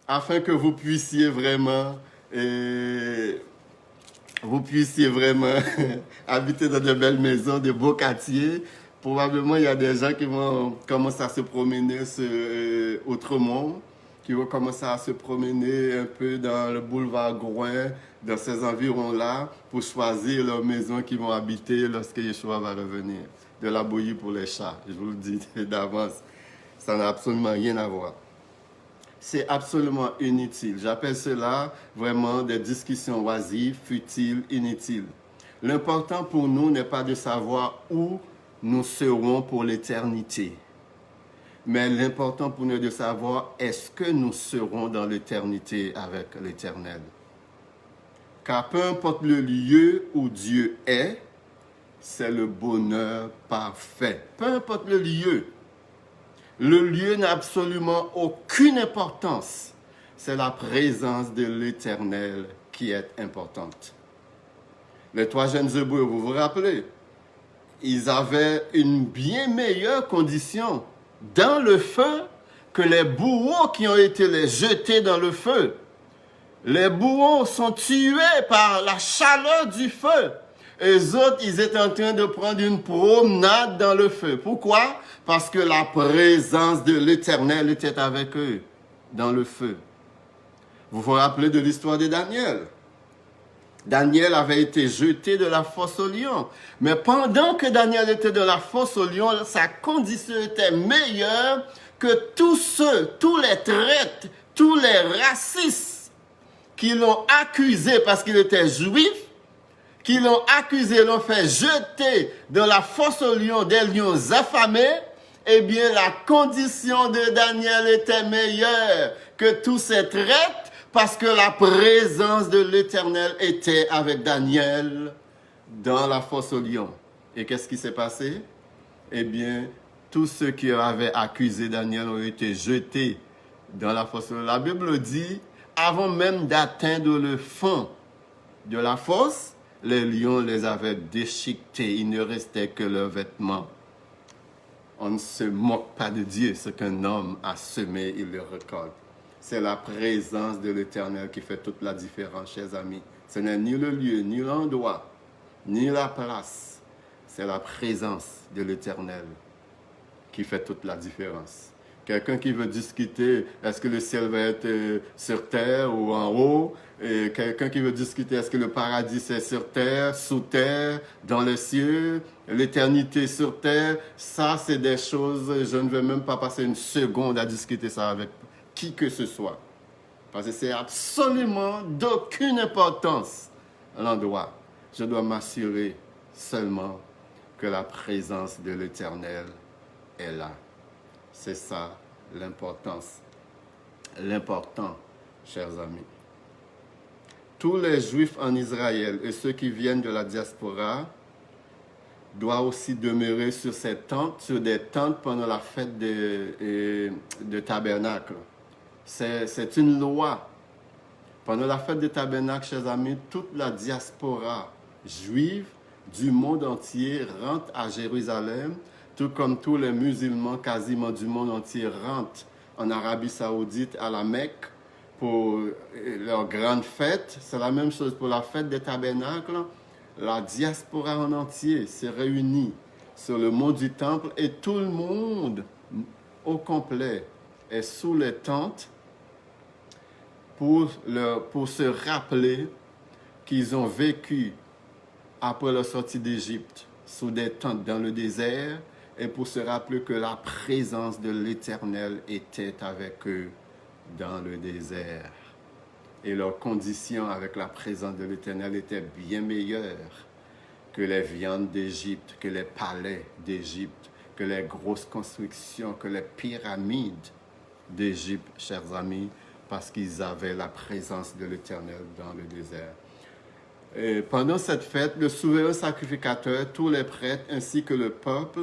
afin que vous puissiez vraiment habiter dans de belles maisons, de beaux quartiers. Probablement, il y a des gens qui vont commencer à se promener autrement, qui vont commencer à se promener un peu dans le boulevard Gouin, dans ces environs-là, pour choisir leur maison qu'ils vont habiter lorsque Yeshua va revenir. De la bouillie pour les chats, je vous le dis d'avance. Ça n'a absolument rien à voir. C'est absolument inutile. J'appelle cela vraiment des discussions oisives, futiles, inutiles. L'important pour nous n'est pas de savoir où nous serons pour l'éternité. Mais l'important pour nous est de savoir est-ce que nous serons dans l'éternité avec l'Éternel. Car peu importe le lieu où Dieu est, c'est le bonheur parfait. Peu importe le lieu n'a absolument aucune importance. C'est la présence de l'Éternel qui est importante. Les 3 jeunes Hébreux, vous vous rappelez, ils avaient une bien meilleure condition dans le feu que les bourreaux qui ont été les jetés dans le feu. Les bourreaux sont tués par la chaleur du feu. Et les autres, ils étaient en train de prendre une promenade dans le feu. Pourquoi? Parce que la présence de l'Éternel était avec eux dans le feu. Vous vous rappelez de l'histoire de Daniel? Daniel avait été jeté de la fosse au lion. Mais pendant que Daniel était dans la fosse au lion, sa condition était meilleure que tous les traites, tous les racistes qui l'ont accusé parce qu'il était juif, qui l'ont accusé, l'ont fait jeter dans la fosse aux lions, des lions affamés, eh bien, la condition de Daniel était meilleure que tous ces traites parce que la présence de l'Éternel était avec Daniel dans la fosse aux lions. Et qu'est-ce qui s'est passé? Eh bien, tous ceux qui avaient accusé Daniel ont été jetés dans la fosse aux lions. La Bible dit, avant même d'atteindre le fond de la fosse, les lions les avaient déchiquetés. Il ne restait que leurs vêtements. On ne se moque pas de Dieu. Ce qu'un homme a semé, il le récolte. C'est la présence de l'Éternel qui fait toute la différence, chers amis. Ce n'est ni le lieu, ni l'endroit, ni la place. C'est la présence de l'Éternel qui fait toute la différence. Quelqu'un qui veut discuter, est-ce que le ciel va être sur terre ou en haut? Et quelqu'un qui veut discuter, est-ce que le paradis c'est sur terre, sous terre, dans les cieux, l'éternité sur terre? Ça, c'est des choses, je ne vais même pas passer une seconde à discuter ça avec qui que ce soit. Parce que c'est absolument d'aucune importance à l'endroit. Je dois m'assurer seulement que la présence de l'Éternel est là. C'est ça l'importance. L'important, chers amis. tous les Juifs en Israël et ceux qui viennent de la diaspora doivent aussi demeurer sur ces tentes, sur des tentes pendant la fête de tabernacle. C'est une loi. Pendant la fête de tabernacle, chers amis, toute la diaspora juive du monde entier rentre à Jérusalem, tout comme tous les musulmans quasiment du monde entier rentrent en Arabie Saoudite à la Mecque pour leur grande fête. C'est la même chose pour la fête des tabernacles. La diaspora en entier se réunit sur le mont du Temple et tout le monde au complet est sous les tentes pour se rappeler qu'ils ont vécu après leur sortie d'Égypte sous des tentes dans le désert et pour se rappeler que la présence de l'Éternel était avec eux dans le désert. Et leurs conditions avec la présence de l'Éternel étaient bien meilleures que les viandes d'Égypte, que les palais d'Égypte, que les grosses constructions, que les pyramides d'Égypte, chers amis, parce qu'ils avaient la présence de l'Éternel dans le désert. Et pendant cette fête, le souverain sacrificateur, tous les prêtres ainsi que le peuple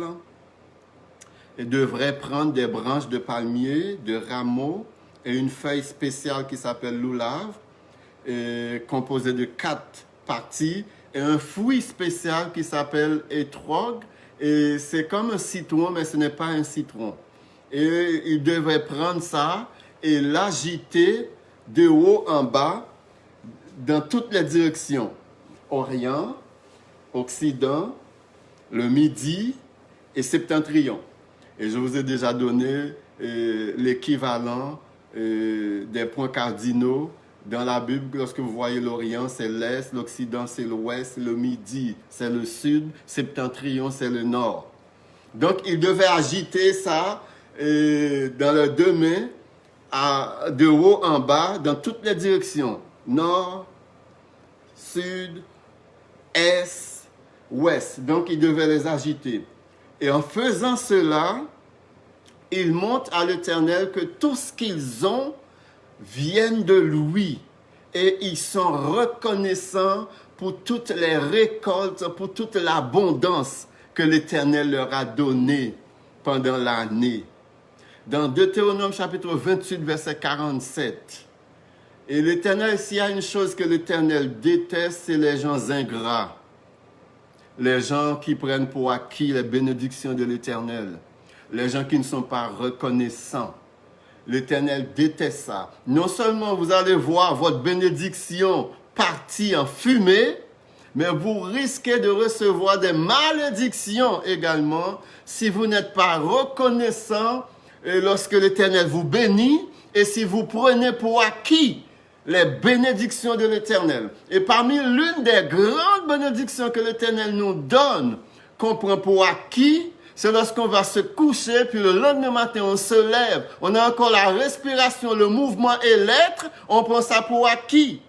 devraient prendre des branches de palmier, de rameaux et une feuille spéciale qui s'appelle l'oulave, composée de 4 parties, et un fruit spécial qui s'appelle étrog, et c'est comme un citron, mais ce n'est pas un citron. Et ils devraient prendre ça et l'agiter de haut en bas dans toutes les directions. Orient, Occident, le Midi et Septentrion. Et je vous ai déjà donné l'équivalent des points cardinaux dans la Bible. Lorsque vous voyez l'Orient, c'est l'Est, l'Occident, c'est l'Ouest, le Midi, c'est le Sud, Septentrion, c'est le Nord. Donc, ils devaient agiter ça dans leurs 2 mains, de haut en bas, dans toutes les directions. Nord, Sud, Est, Ouest. Donc, ils devaient les agiter. Et en faisant cela, ils montrent à l'Éternel que tout ce qu'ils ont viennent de lui. Et ils sont reconnaissants pour toutes les récoltes, pour toute l'abondance que l'Éternel leur a donnée pendant l'année. Dans Deutéronome chapitre 28, verset 47, et l'Éternel, s'il y a une chose que l'Éternel déteste, c'est les gens ingrats. Les gens qui prennent pour acquis les bénédictions de l'Éternel. Les gens qui ne sont pas reconnaissants. L'Éternel déteste ça. Non seulement vous allez voir votre bénédiction partir en fumée, mais vous risquez de recevoir des malédictions également si vous n'êtes pas reconnaissant lorsque l'Éternel vous bénit et si vous prenez pour acquis les bénédictions de l'Éternel. Et parmi l'une des grandes bénédictions que l'Éternel nous donne, qu'on prend pour acquis, c'est lorsqu'on va se coucher, puis le lendemain matin, on se lève, on a encore la respiration, le mouvement et l'être, on prend ça pour acquis.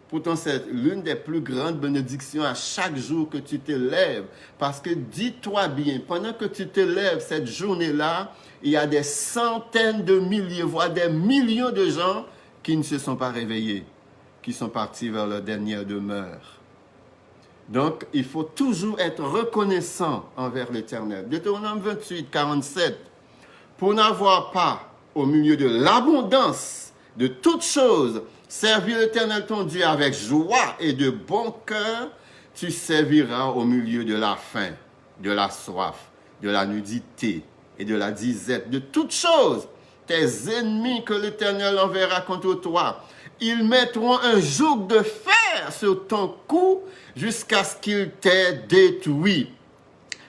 Pourtant, c'est l'une des plus grandes bénédictions à chaque jour que tu te lèves. Parce que dis-toi bien, pendant que tu te lèves cette journée-là, il y a des centaines de milliers, voire des millions de gens qui ne se sont pas réveillés, qui sont partis vers leur dernière demeure. Donc, il faut toujours être reconnaissant envers l'Éternel. Deutéronome 28, 47. Pour n'avoir pas, au milieu de l'abondance de toutes choses, servi l'Éternel ton Dieu avec joie et de bon cœur, tu serviras au milieu de la faim, de la soif, de la nudité et de la disette, de toutes choses. Tes ennemis que l'Éternel enverra contre toi, ils mettront un joug de fer sur ton cou jusqu'à ce qu'il t'ait détruit.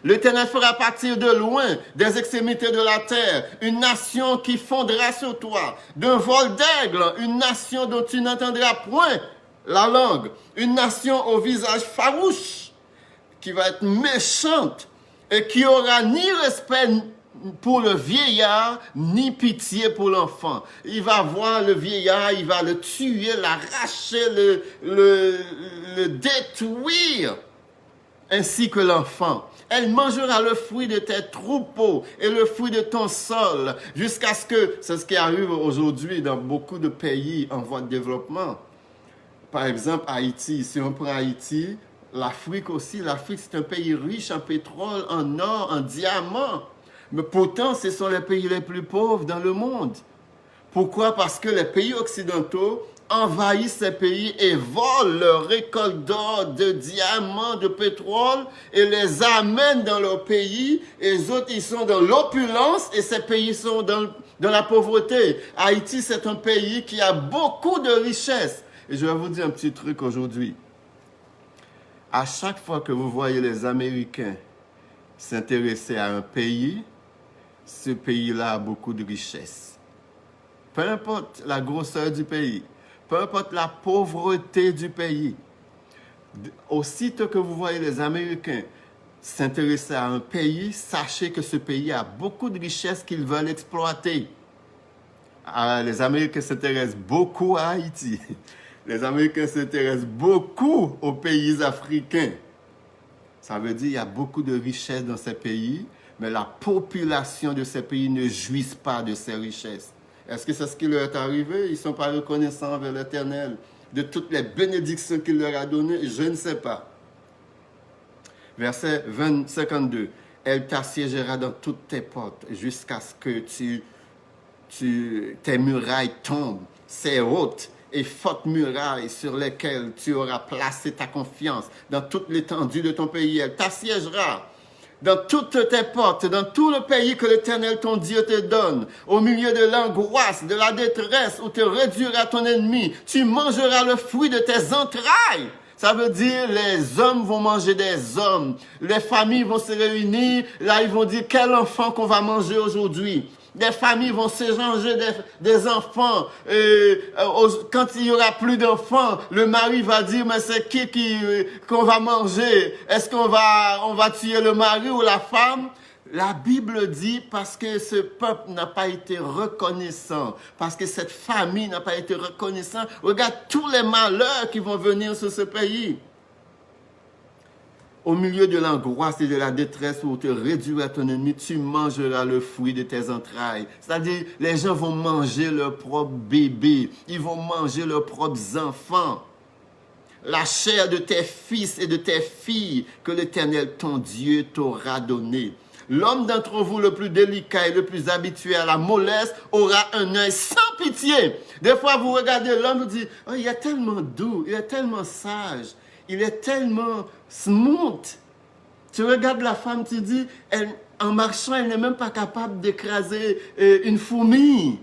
L'Éternel fera partir de loin, des extrémités de la terre, une nation qui fondera sur toi, d'un vol d'aigle, une nation dont tu n'entendras point la langue, une nation au visage farouche, qui va être méchante et qui aura ni respect pour le vieillard, ni pitié pour l'enfant. Il va voir le vieillard, il va le tuer, l'arracher, le détruire, ainsi que l'enfant. Elle mangera le fruit de tes troupeaux et le fruit de ton sol, jusqu'à ce que, c'est ce qui arrive aujourd'hui dans beaucoup de pays en voie de développement, Par exemple, Haïti, si on prend Haïti, l'Afrique aussi, l'Afrique c'est un pays riche en pétrole, en or, en diamants. Mais pourtant, ce sont les pays les plus pauvres dans le monde. Pourquoi? Parce que les pays occidentaux envahissent ces pays et volent leurs récoltes d'or, de diamants, de pétrole et les amènent dans leur pays. Et les autres, ils sont dans l'opulence et ces pays sont dans la pauvreté. Haïti, c'est un pays qui a beaucoup de richesses. Et je vais vous dire un petit truc aujourd'hui. À chaque fois que vous voyez les Américains s'intéresser à un pays, ce pays-là a beaucoup de richesses. Peu importe la grosseur du pays, peu importe la pauvreté du pays, aussitôt que vous voyez les Américains s'intéresser à un pays, sachez que ce pays a beaucoup de richesses qu'ils veulent exploiter. Les Américains s'intéressent beaucoup à Haïti. Les Américains s'intéressent beaucoup aux pays africains. Ça veut dire qu'il y a beaucoup de richesses dans ces pays, mais la population de ces pays ne jouissent pas de ces richesses. Est-ce que c'est ce qui leur est arrivé? Ils ne sont pas reconnaissants envers l'Éternel de toutes les bénédictions qu'il leur a données? Je ne sais pas. Verset 52. Elle t'assiégera dans toutes tes portes jusqu'à ce que tes murailles tombent. Ces hautes et fortes murailles sur lesquelles tu auras placé ta confiance dans toute l'étendue de ton pays. Elle t'assiégera dans toutes tes portes, dans tout le pays que l'Éternel ton Dieu te donne, au milieu de l'angoisse, de la détresse, où te réduira ton ennemi. Tu mangeras le fruit de tes entrailles. Ça veut dire les hommes vont manger des hommes. Les familles vont se réunir. Là, ils vont dire quel enfant qu'on va manger aujourd'hui. Des familles vont s'échanger des enfants. Quand il n'y aura plus d'enfants, le mari va dire, mais c'est qu'on va manger? Est-ce qu'on va tuer le mari ou la femme? La Bible dit parce que ce peuple n'a pas été reconnaissant, parce que cette famille n'a pas été reconnaissante. Regarde tous les malheurs qui vont venir sur ce pays. Au milieu de l'angoisse et de la détresse où te réduira ton ennemi, tu mangeras le fruit de tes entrailles. C'est-à-dire, les gens vont manger leurs propres bébés. Ils vont manger leurs propres enfants. La chair de tes fils et de tes filles que l'Éternel, ton Dieu, t'aura donné. L'homme d'entre vous le plus délicat et le plus habitué à la mollesse aura un œil sans pitié. Des fois, vous regardez l'homme, vous dites, oh, il est tellement doux, il est tellement sage. Il est tellement smooth. Tu regardes la femme, tu dis, en marchant, elle n'est même pas capable d'écraser une fourmi.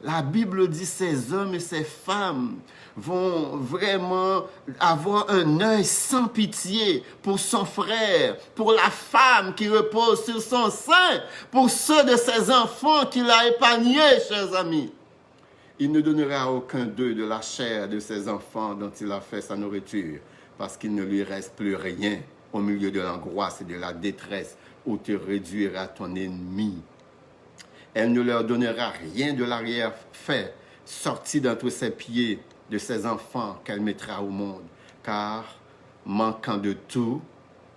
La Bible dit, ces hommes et ces femmes vont vraiment avoir un œil sans pitié pour son frère, pour la femme qui repose sur son sein, pour ceux de ses enfants qu'il a épargnés, chers amis. Il ne donnera à aucun d'eux de la chair de ses enfants dont il a fait sa nourriture, parce qu'il ne lui reste plus rien au milieu de l'angoisse et de la détresse où te réduira ton ennemi. Elle ne leur donnera rien de l'arrière-fait sorti d'entre ses pieds de ses enfants qu'elle mettra au monde, car, manquant de tout,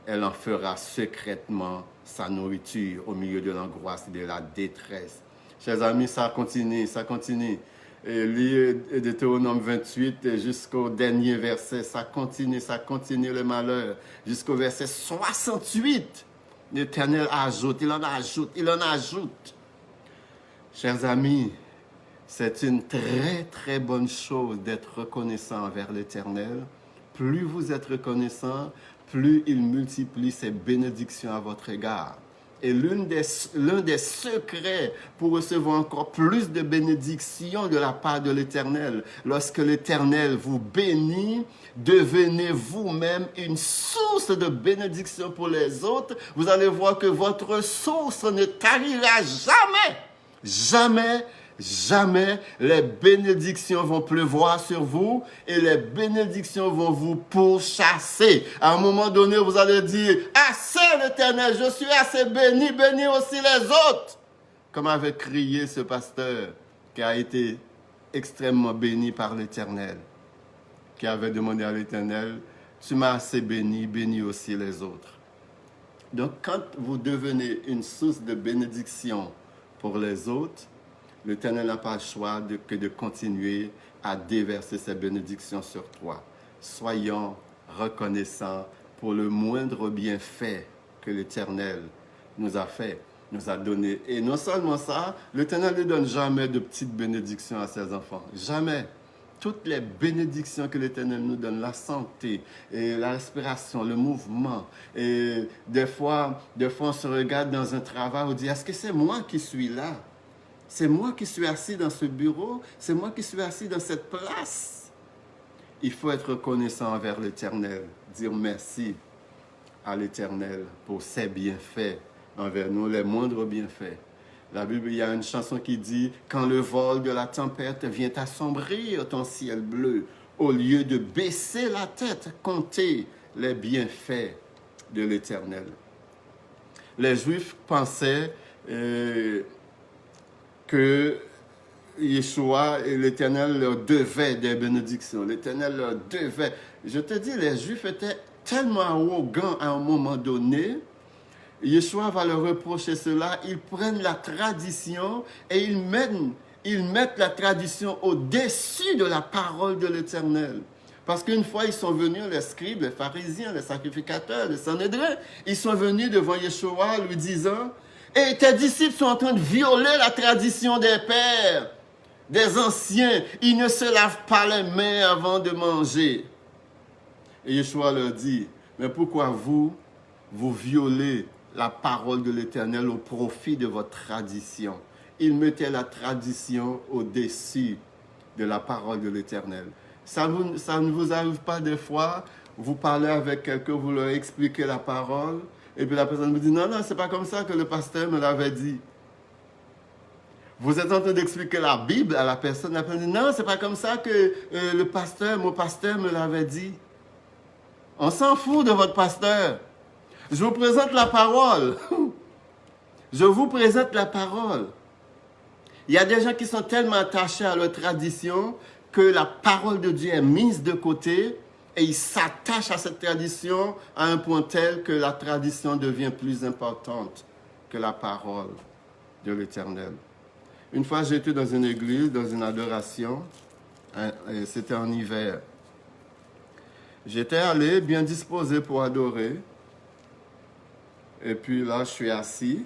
elle en fera secrètement sa nourriture au milieu de l'angoisse et de la détresse. Chers amis, ça continue, ça continue. Lire Deutéronome 28 jusqu'au dernier verset, ça continue le malheur. Jusqu'au verset 68, l'Éternel ajoute, il en ajoute, il en ajoute. Chers amis, c'est une très très bonne chose d'être reconnaissant envers l'Éternel. Plus vous êtes reconnaissant, plus il multiplie ses bénédictions à votre égard. Et l'un des secrets pour recevoir encore plus de bénédictions de la part de l'Éternel, lorsque l'Éternel vous bénit, devenez vous-même une source de bénédiction pour les autres. Vous allez voir que votre source ne tarira jamais. Jamais, jamais les bénédictions vont pleuvoir sur vous et les bénédictions vont vous pourchasser. À un moment donné, vous allez dire, assez l'Éternel, je suis assez béni, bénis aussi les autres. Comme avait crié ce pasteur qui a été extrêmement béni par l'Éternel, qui avait demandé à l'Éternel, tu m'as assez béni, bénis aussi les autres. Donc quand vous devenez une source de bénédiction pour les autres, l'Éternel n'a pas le choix que de continuer à déverser ses bénédictions sur toi. Soyons reconnaissants pour le moindre bienfait que l'Éternel nous a fait, nous a donné. Et non seulement ça, l'Éternel ne donne jamais de petites bénédictions à ses enfants. Jamais. Toutes les bénédictions que l'Éternel nous donne, la santé, et la respiration, le mouvement. Et des fois, on se regarde dans un travail, on dit, est-ce que c'est moi qui suis là? C'est moi qui suis assis dans ce bureau? C'est moi qui suis assis dans cette place? Il faut être reconnaissant envers l'Éternel, dire merci à l'Éternel pour ses bienfaits envers nous, les moindres bienfaits. La Bible, il y a une chanson qui dit « Quand le vol de la tempête vient assombrir ton ciel bleu, au lieu de baisser la tête, comptez les bienfaits de l'Éternel. » Les Juifs pensaient que Yeshua et l'Éternel leur devaient des bénédictions. L'Éternel leur devait. Je te dis, les Juifs étaient tellement arrogants à un moment donné. Yeshua va leur reprocher cela. Ils prennent la tradition et ils mettent la tradition au-dessus de la parole de l'Éternel. Parce qu'une fois, ils sont venus, les scribes, les pharisiens, les sacrificateurs, les Sanhédrins, ils sont venus devant Yeshua lui disant « Et tes disciples sont en train de violer la tradition des pères, des anciens. Ils ne se lavent pas les mains avant de manger. » Et Yeshua leur dit « Mais pourquoi vous violez la parole de l'Éternel au profit de votre tradition. » Ils mettaient la tradition au-dessus de la parole de l'Éternel. Ça ne vous arrive pas des fois, vous parlez avec quelqu'un, vous leur expliquez la parole, et puis la personne vous dit « Non, non, c'est pas comme ça que le pasteur me l'avait dit. » Vous êtes en train d'expliquer la Bible à la personne dit « Non, c'est pas comme ça que mon pasteur me l'avait dit. » On s'en fout de votre pasteur. Je vous présente la parole. Je vous présente la parole. Il y a des gens qui sont tellement attachés à leur tradition que la parole de Dieu est mise de côté et ils s'attachent à cette tradition à un point tel que la tradition devient plus importante que la parole de l'Éternel. Une fois, j'étais dans une église, dans une adoration, et c'était en hiver. J'étais allé bien disposé pour adorer. Et puis là, je suis assis.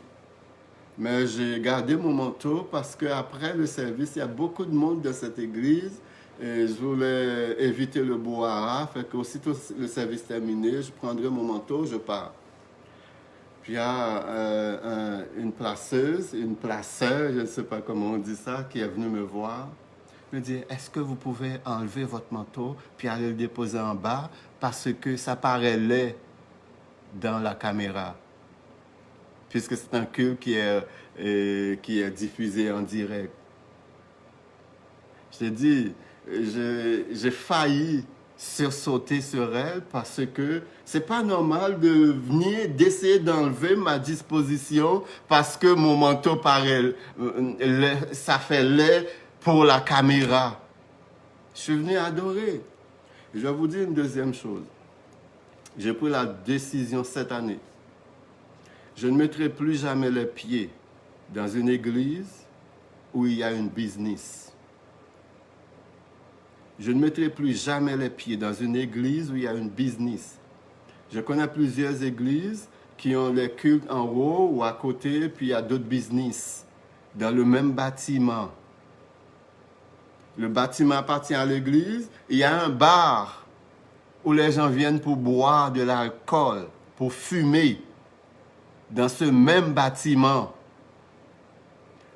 Mais j'ai gardé mon manteau parce qu'après le service, il y a beaucoup de monde dans cette église. Et je voulais éviter le brouhaha. Fait qu'aussitôt le service terminé, je prendrai mon manteau, je pars. Puis il y a une placeur, je ne sais pas comment on dit ça, qui est venue me voir. Me dit, est-ce que vous pouvez enlever votre manteau puis aller le déposer en bas parce que ça paraît laid dans la caméra, puisque c'est un culte qui est diffusé en direct. Je te dis, j'ai failli sursauter sur elle parce que c'est pas normal d'essayer d'enlever ma disposition parce que mon manteau paraît, ça fait laid pour la caméra. Je suis venu adorer. Je vais vous dire une deuxième chose. J'ai pris la décision cette année. Je ne mettrai plus jamais les pieds dans une église où il y a une business. Je ne mettrai plus jamais les pieds dans une église où il y a une business. Je connais plusieurs églises qui ont les cultes en haut ou à côté, puis il y a d'autres business dans le même bâtiment. Le bâtiment appartient à l'église. Il y a un bar où les gens viennent pour boire de l'alcool, pour fumer, dans ce même bâtiment.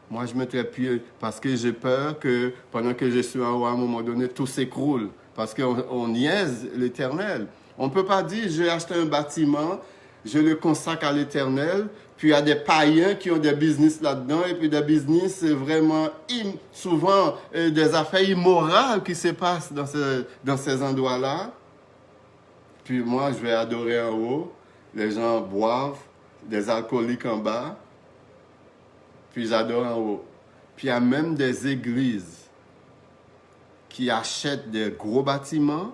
Moi, je mettrais pied parce que j'ai peur que pendant que je suis en haut, à un moment donné, tout s'écroule. Parce qu'on niaise l'Éternel. On ne peut pas dire, j'ai acheté un bâtiment, je le consacre à l'Éternel, puis il y a des païens qui ont des business là-dedans, et puis des business vraiment, souvent, des affaires immorales qui se passent dans ces endroits-là. Puis moi, je vais adorer en haut, les gens boivent, des alcooliques en bas, puis j'adore en haut. Puis il y a même des églises qui achètent des gros bâtiments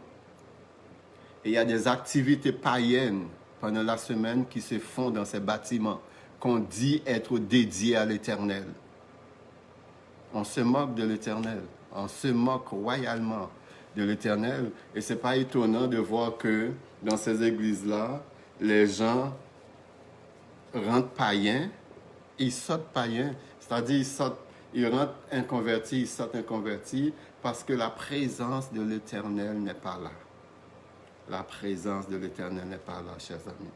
et il y a des activités païennes pendant la semaine qui se font dans ces bâtiments qu'on dit être dédiés à l'Éternel. On se moque de l'Éternel. On se moque royalement de l'Éternel. Et ce n'est pas étonnant de voir que dans ces églises-là, les gens rentrent païens, ils sortent païens, c'est-à-dire ils rentrent inconvertis, ils sortent inconvertis, parce que la présence de l'Éternel n'est pas là. La présence de l'Éternel n'est pas là, chers amis.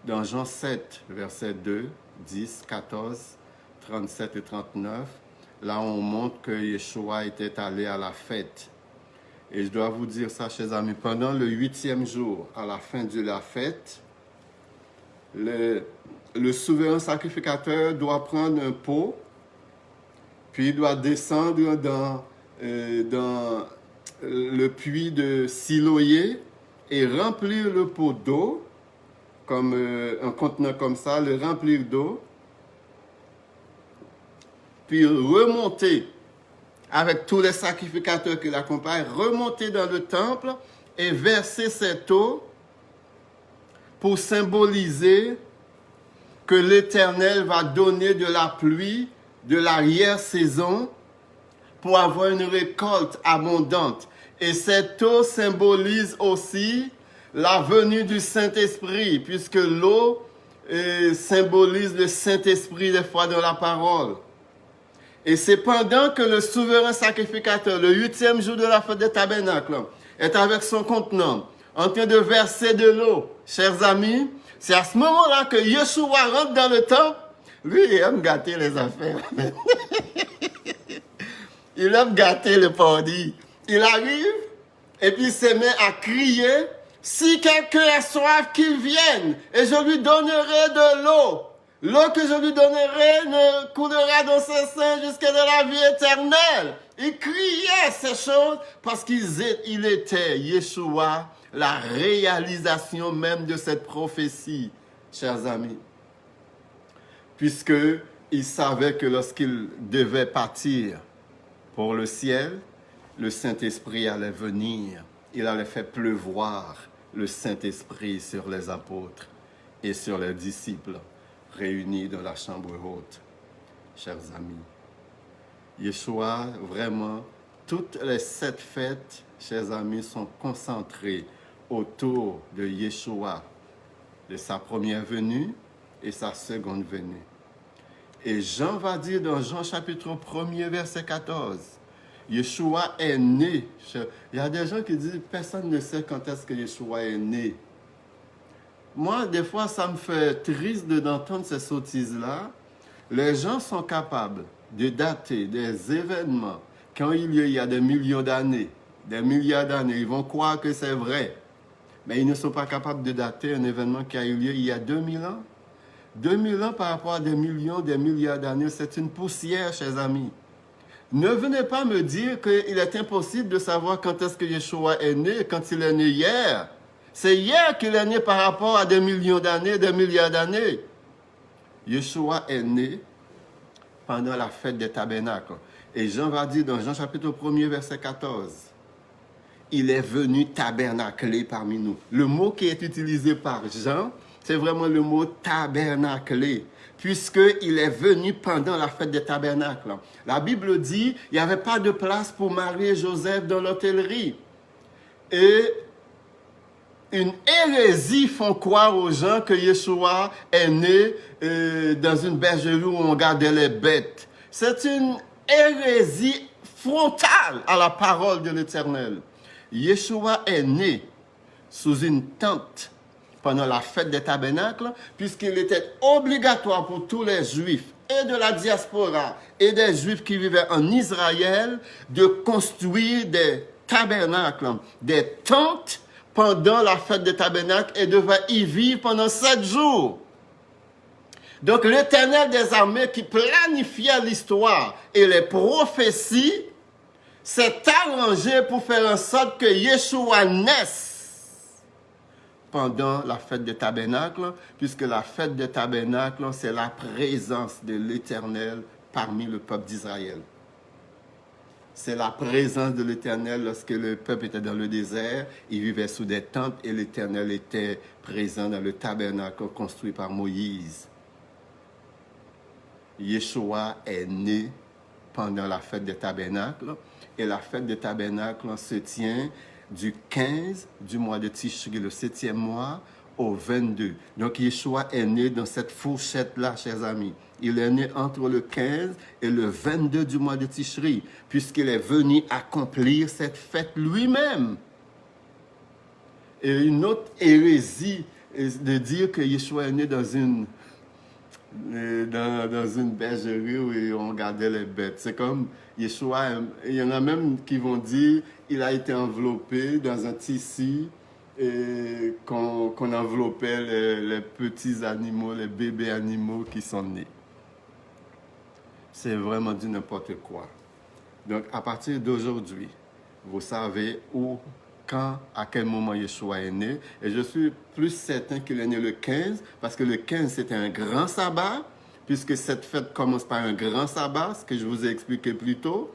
Dans Jean 7, versets 2, 10, 14, 37 et 39, là on montre que Yeshua était allé à la fête. Et je dois vous dire ça, chers amis, pendant le 8e jour, à la fin de la fête, le souverain sacrificateur doit prendre un pot, puis il doit descendre dans le puits de Siloé et remplir le pot d'eau, comme un contenant comme ça, le remplir d'eau, puis remonter avec tous les sacrificateurs qui l'accompagnent, remonter dans le temple et verser cette eau pour symboliser que l'Éternel va donner de la pluie de l'arrière-saison pour avoir une récolte abondante. Et cette eau symbolise aussi la venue du Saint-Esprit, puisque l'eau symbolise le Saint-Esprit des fois dans la parole. Et c'est pendant que le souverain sacrificateur, le 8e jour de la fête des tabernacles, est avec son contenant, en train de verser de l'eau. Chers amis, c'est à ce moment-là que Yeshua rentre dans le temple. Lui, il aime gâter les affaires. Il aime gâter le pardi. Il arrive et puis il se met à crier, « Si quelqu'un a soif, qu'il vienne, et je lui donnerai de l'eau. L'eau que je lui donnerai ne coulera dans ses seins jusqu'à de la vie éternelle. » Il criait ces choses parce qu'il était, Yeshua, la réalisation même de cette prophétie, chers amis. Puisqu'il savait que lorsqu'il devait partir pour le ciel, le Saint-Esprit allait venir. Il allait faire pleuvoir le Saint-Esprit sur les apôtres et sur les disciples réunis dans la chambre haute. Chers amis, Yeshua, vraiment, toutes les 7 fêtes, chers amis, sont concentrées autour de Yeshua, de sa première venue et sa seconde venue. Et Jean va dire dans Jean chapitre 1er, verset 14, Yeshua est né. Il y a des gens qui disent, personne ne sait quand est-ce que Yeshua est né. Moi, des fois, ça me fait triste d'entendre ces sottises-là. Les gens sont capables de dater des événements qui ont eu lieu il y a des millions d'années, des milliards d'années. Ils vont croire que c'est vrai. Mais ils ne sont pas capables de dater un événement qui a eu lieu il y a 2000 ans. 2000 ans par rapport à des millions, des milliards d'années, c'est une poussière, chers amis. Ne venez pas me dire qu'il est impossible de savoir quand est-ce que Yeshua est né, quand il est né hier. C'est hier qu'il est né par rapport à des millions d'années, des milliards d'années. Yeshua est né pendant la fête des tabernacles. Et Jean va dire dans Jean chapitre 1er, verset 14, il est venu tabernacler parmi nous. Le mot qui est utilisé par Jean, c'est vraiment le mot tabernacler, puisqu'il est venu pendant la fête des tabernacles. La Bible dit qu'il n'y avait pas de place pour Marie et Joseph dans l'hôtellerie. Et une hérésie font croire aux gens que Yeshua est né dans une bergerie où on gardait les bêtes. C'est une hérésie frontale à la parole de l'Éternel. Yeshua est né sous une tente pendant la fête des tabernacles, puisqu'il était obligatoire pour tous les Juifs et de la diaspora et des Juifs qui vivaient en Israël de construire des tabernacles, des tentes pendant la fête des tabernacles et devaient y vivre pendant 7 jours. Donc l'Éternel des armées qui planifiait l'histoire et les prophéties s'est arrangé pour faire en sorte que Yeshua naisse pendant la fête des tabernacles, puisque la fête des tabernacles, c'est la présence de l'Éternel parmi le peuple d'Israël. C'est la présence de l'Éternel lorsque le peuple était dans le désert, il vivait sous des tentes et l'Éternel était présent dans le tabernacle construit par Moïse. Yeshua est né pendant la fête des tabernacles. Et la fête des tabernacles se tient du 15 du mois de Tishri, le 7e mois, au 22. Donc, Yeshua est né dans cette fourchette-là, chers amis. Il est né entre le 15 et le 22 du mois de Tishri, puisqu'il est venu accomplir cette fête lui-même. Et une autre hérésie est de dire que Yeshua est né dans une bergerie où on gardait les bêtes. C'est comme Yeshua, il y en a même qui vont dire il a été enveloppé dans un tissu et qu'on enveloppait les petits animaux, les bébés animaux qui sont nés. C'est vraiment du n'importe quoi. Donc, à partir d'aujourd'hui, vous savez où, quand, à quel moment Yeshua est né. Et je suis plus certain qu'il est né le 15, parce que le 15, c'était un grand sabbat, puisque cette fête commence par un grand sabbat, ce que je vous ai expliqué plus tôt,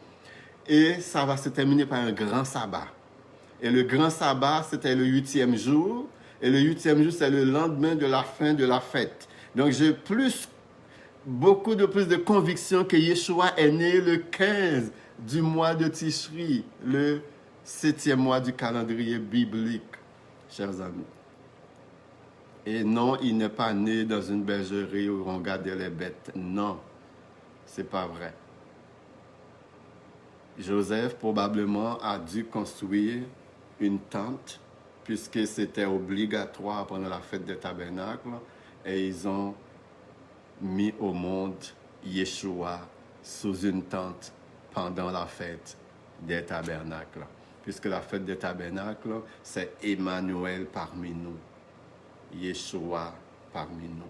et ça va se terminer par un grand sabbat. Et le grand sabbat, c'était le 8e jour, et le 8e jour, c'est le lendemain de la fin de la fête. Donc, j'ai beaucoup plus de conviction que Yeshua est né le 15 du mois de Tishri, le 7e mois du calendrier biblique, chers amis. Et non, il n'est pas né dans une bergerie où on gardait les bêtes. Non, c'est pas vrai. Joseph probablement a dû construire une tente, puisque c'était obligatoire pendant la fête des tabernacles, et ils ont mis au monde Yeshua sous une tente pendant la fête des tabernacles. Puisque la fête des tabernacles, c'est Emmanuel parmi nous. Yeshua parmi nous.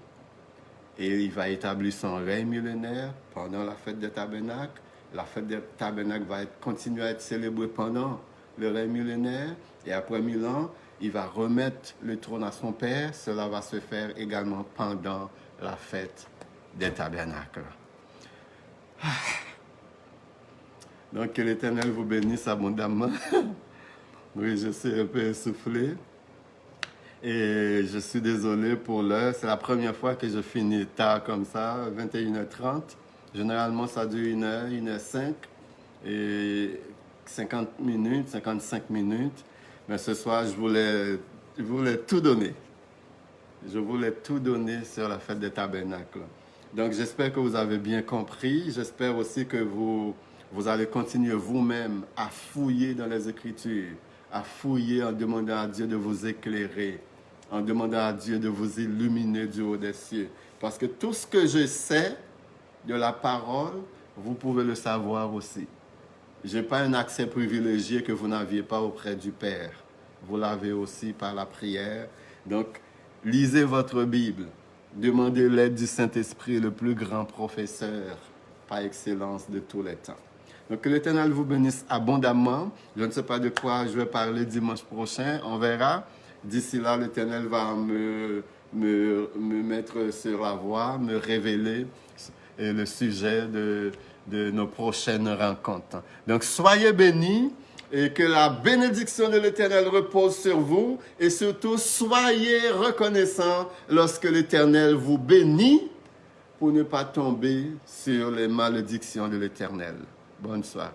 Et il va établir son règne millénaire pendant la fête des tabernacles. La fête des tabernacles va continuer à être célébrée pendant le règne millénaire. Et après 1000 ans, il va remettre le trône à son Père. Cela va se faire également pendant la fête des tabernacles. Donc, que l'Éternel vous bénisse abondamment. Oui, je suis un peu essoufflé. Et je suis désolé pour l'heure. C'est la première fois que je finis tard comme ça, 21h30. Généralement, ça dure 1h, 1h05 et 50 minutes, 55 minutes. Mais ce soir, je voulais tout donner. Je voulais tout donner sur la fête des tabernacles. Donc, j'espère que vous avez bien compris. J'espère aussi que vous allez continuer vous-même à fouiller dans les Écritures, à fouiller en demandant à Dieu de vous éclairer, en demandant à Dieu de vous illuminer du haut des cieux. Parce que tout ce que je sais de la parole, vous pouvez le savoir aussi. Je n'ai pas un accès privilégié que vous n'aviez pas auprès du Père. Vous l'avez aussi par la prière. Donc, lisez votre Bible. Demandez l'aide du Saint-Esprit, le plus grand professeur par excellence de tous les temps. Donc, que l'Éternel vous bénisse abondamment. Je ne sais pas de quoi je vais parler dimanche prochain. On verra. D'ici là, l'Éternel va me mettre sur la voie, me révéler le sujet de nos prochaines rencontres. Donc, soyez bénis et que la bénédiction de l'Éternel repose sur vous et surtout, soyez reconnaissants lorsque l'Éternel vous bénit pour ne pas tomber sur les malédictions de l'Éternel. Bonne soirée.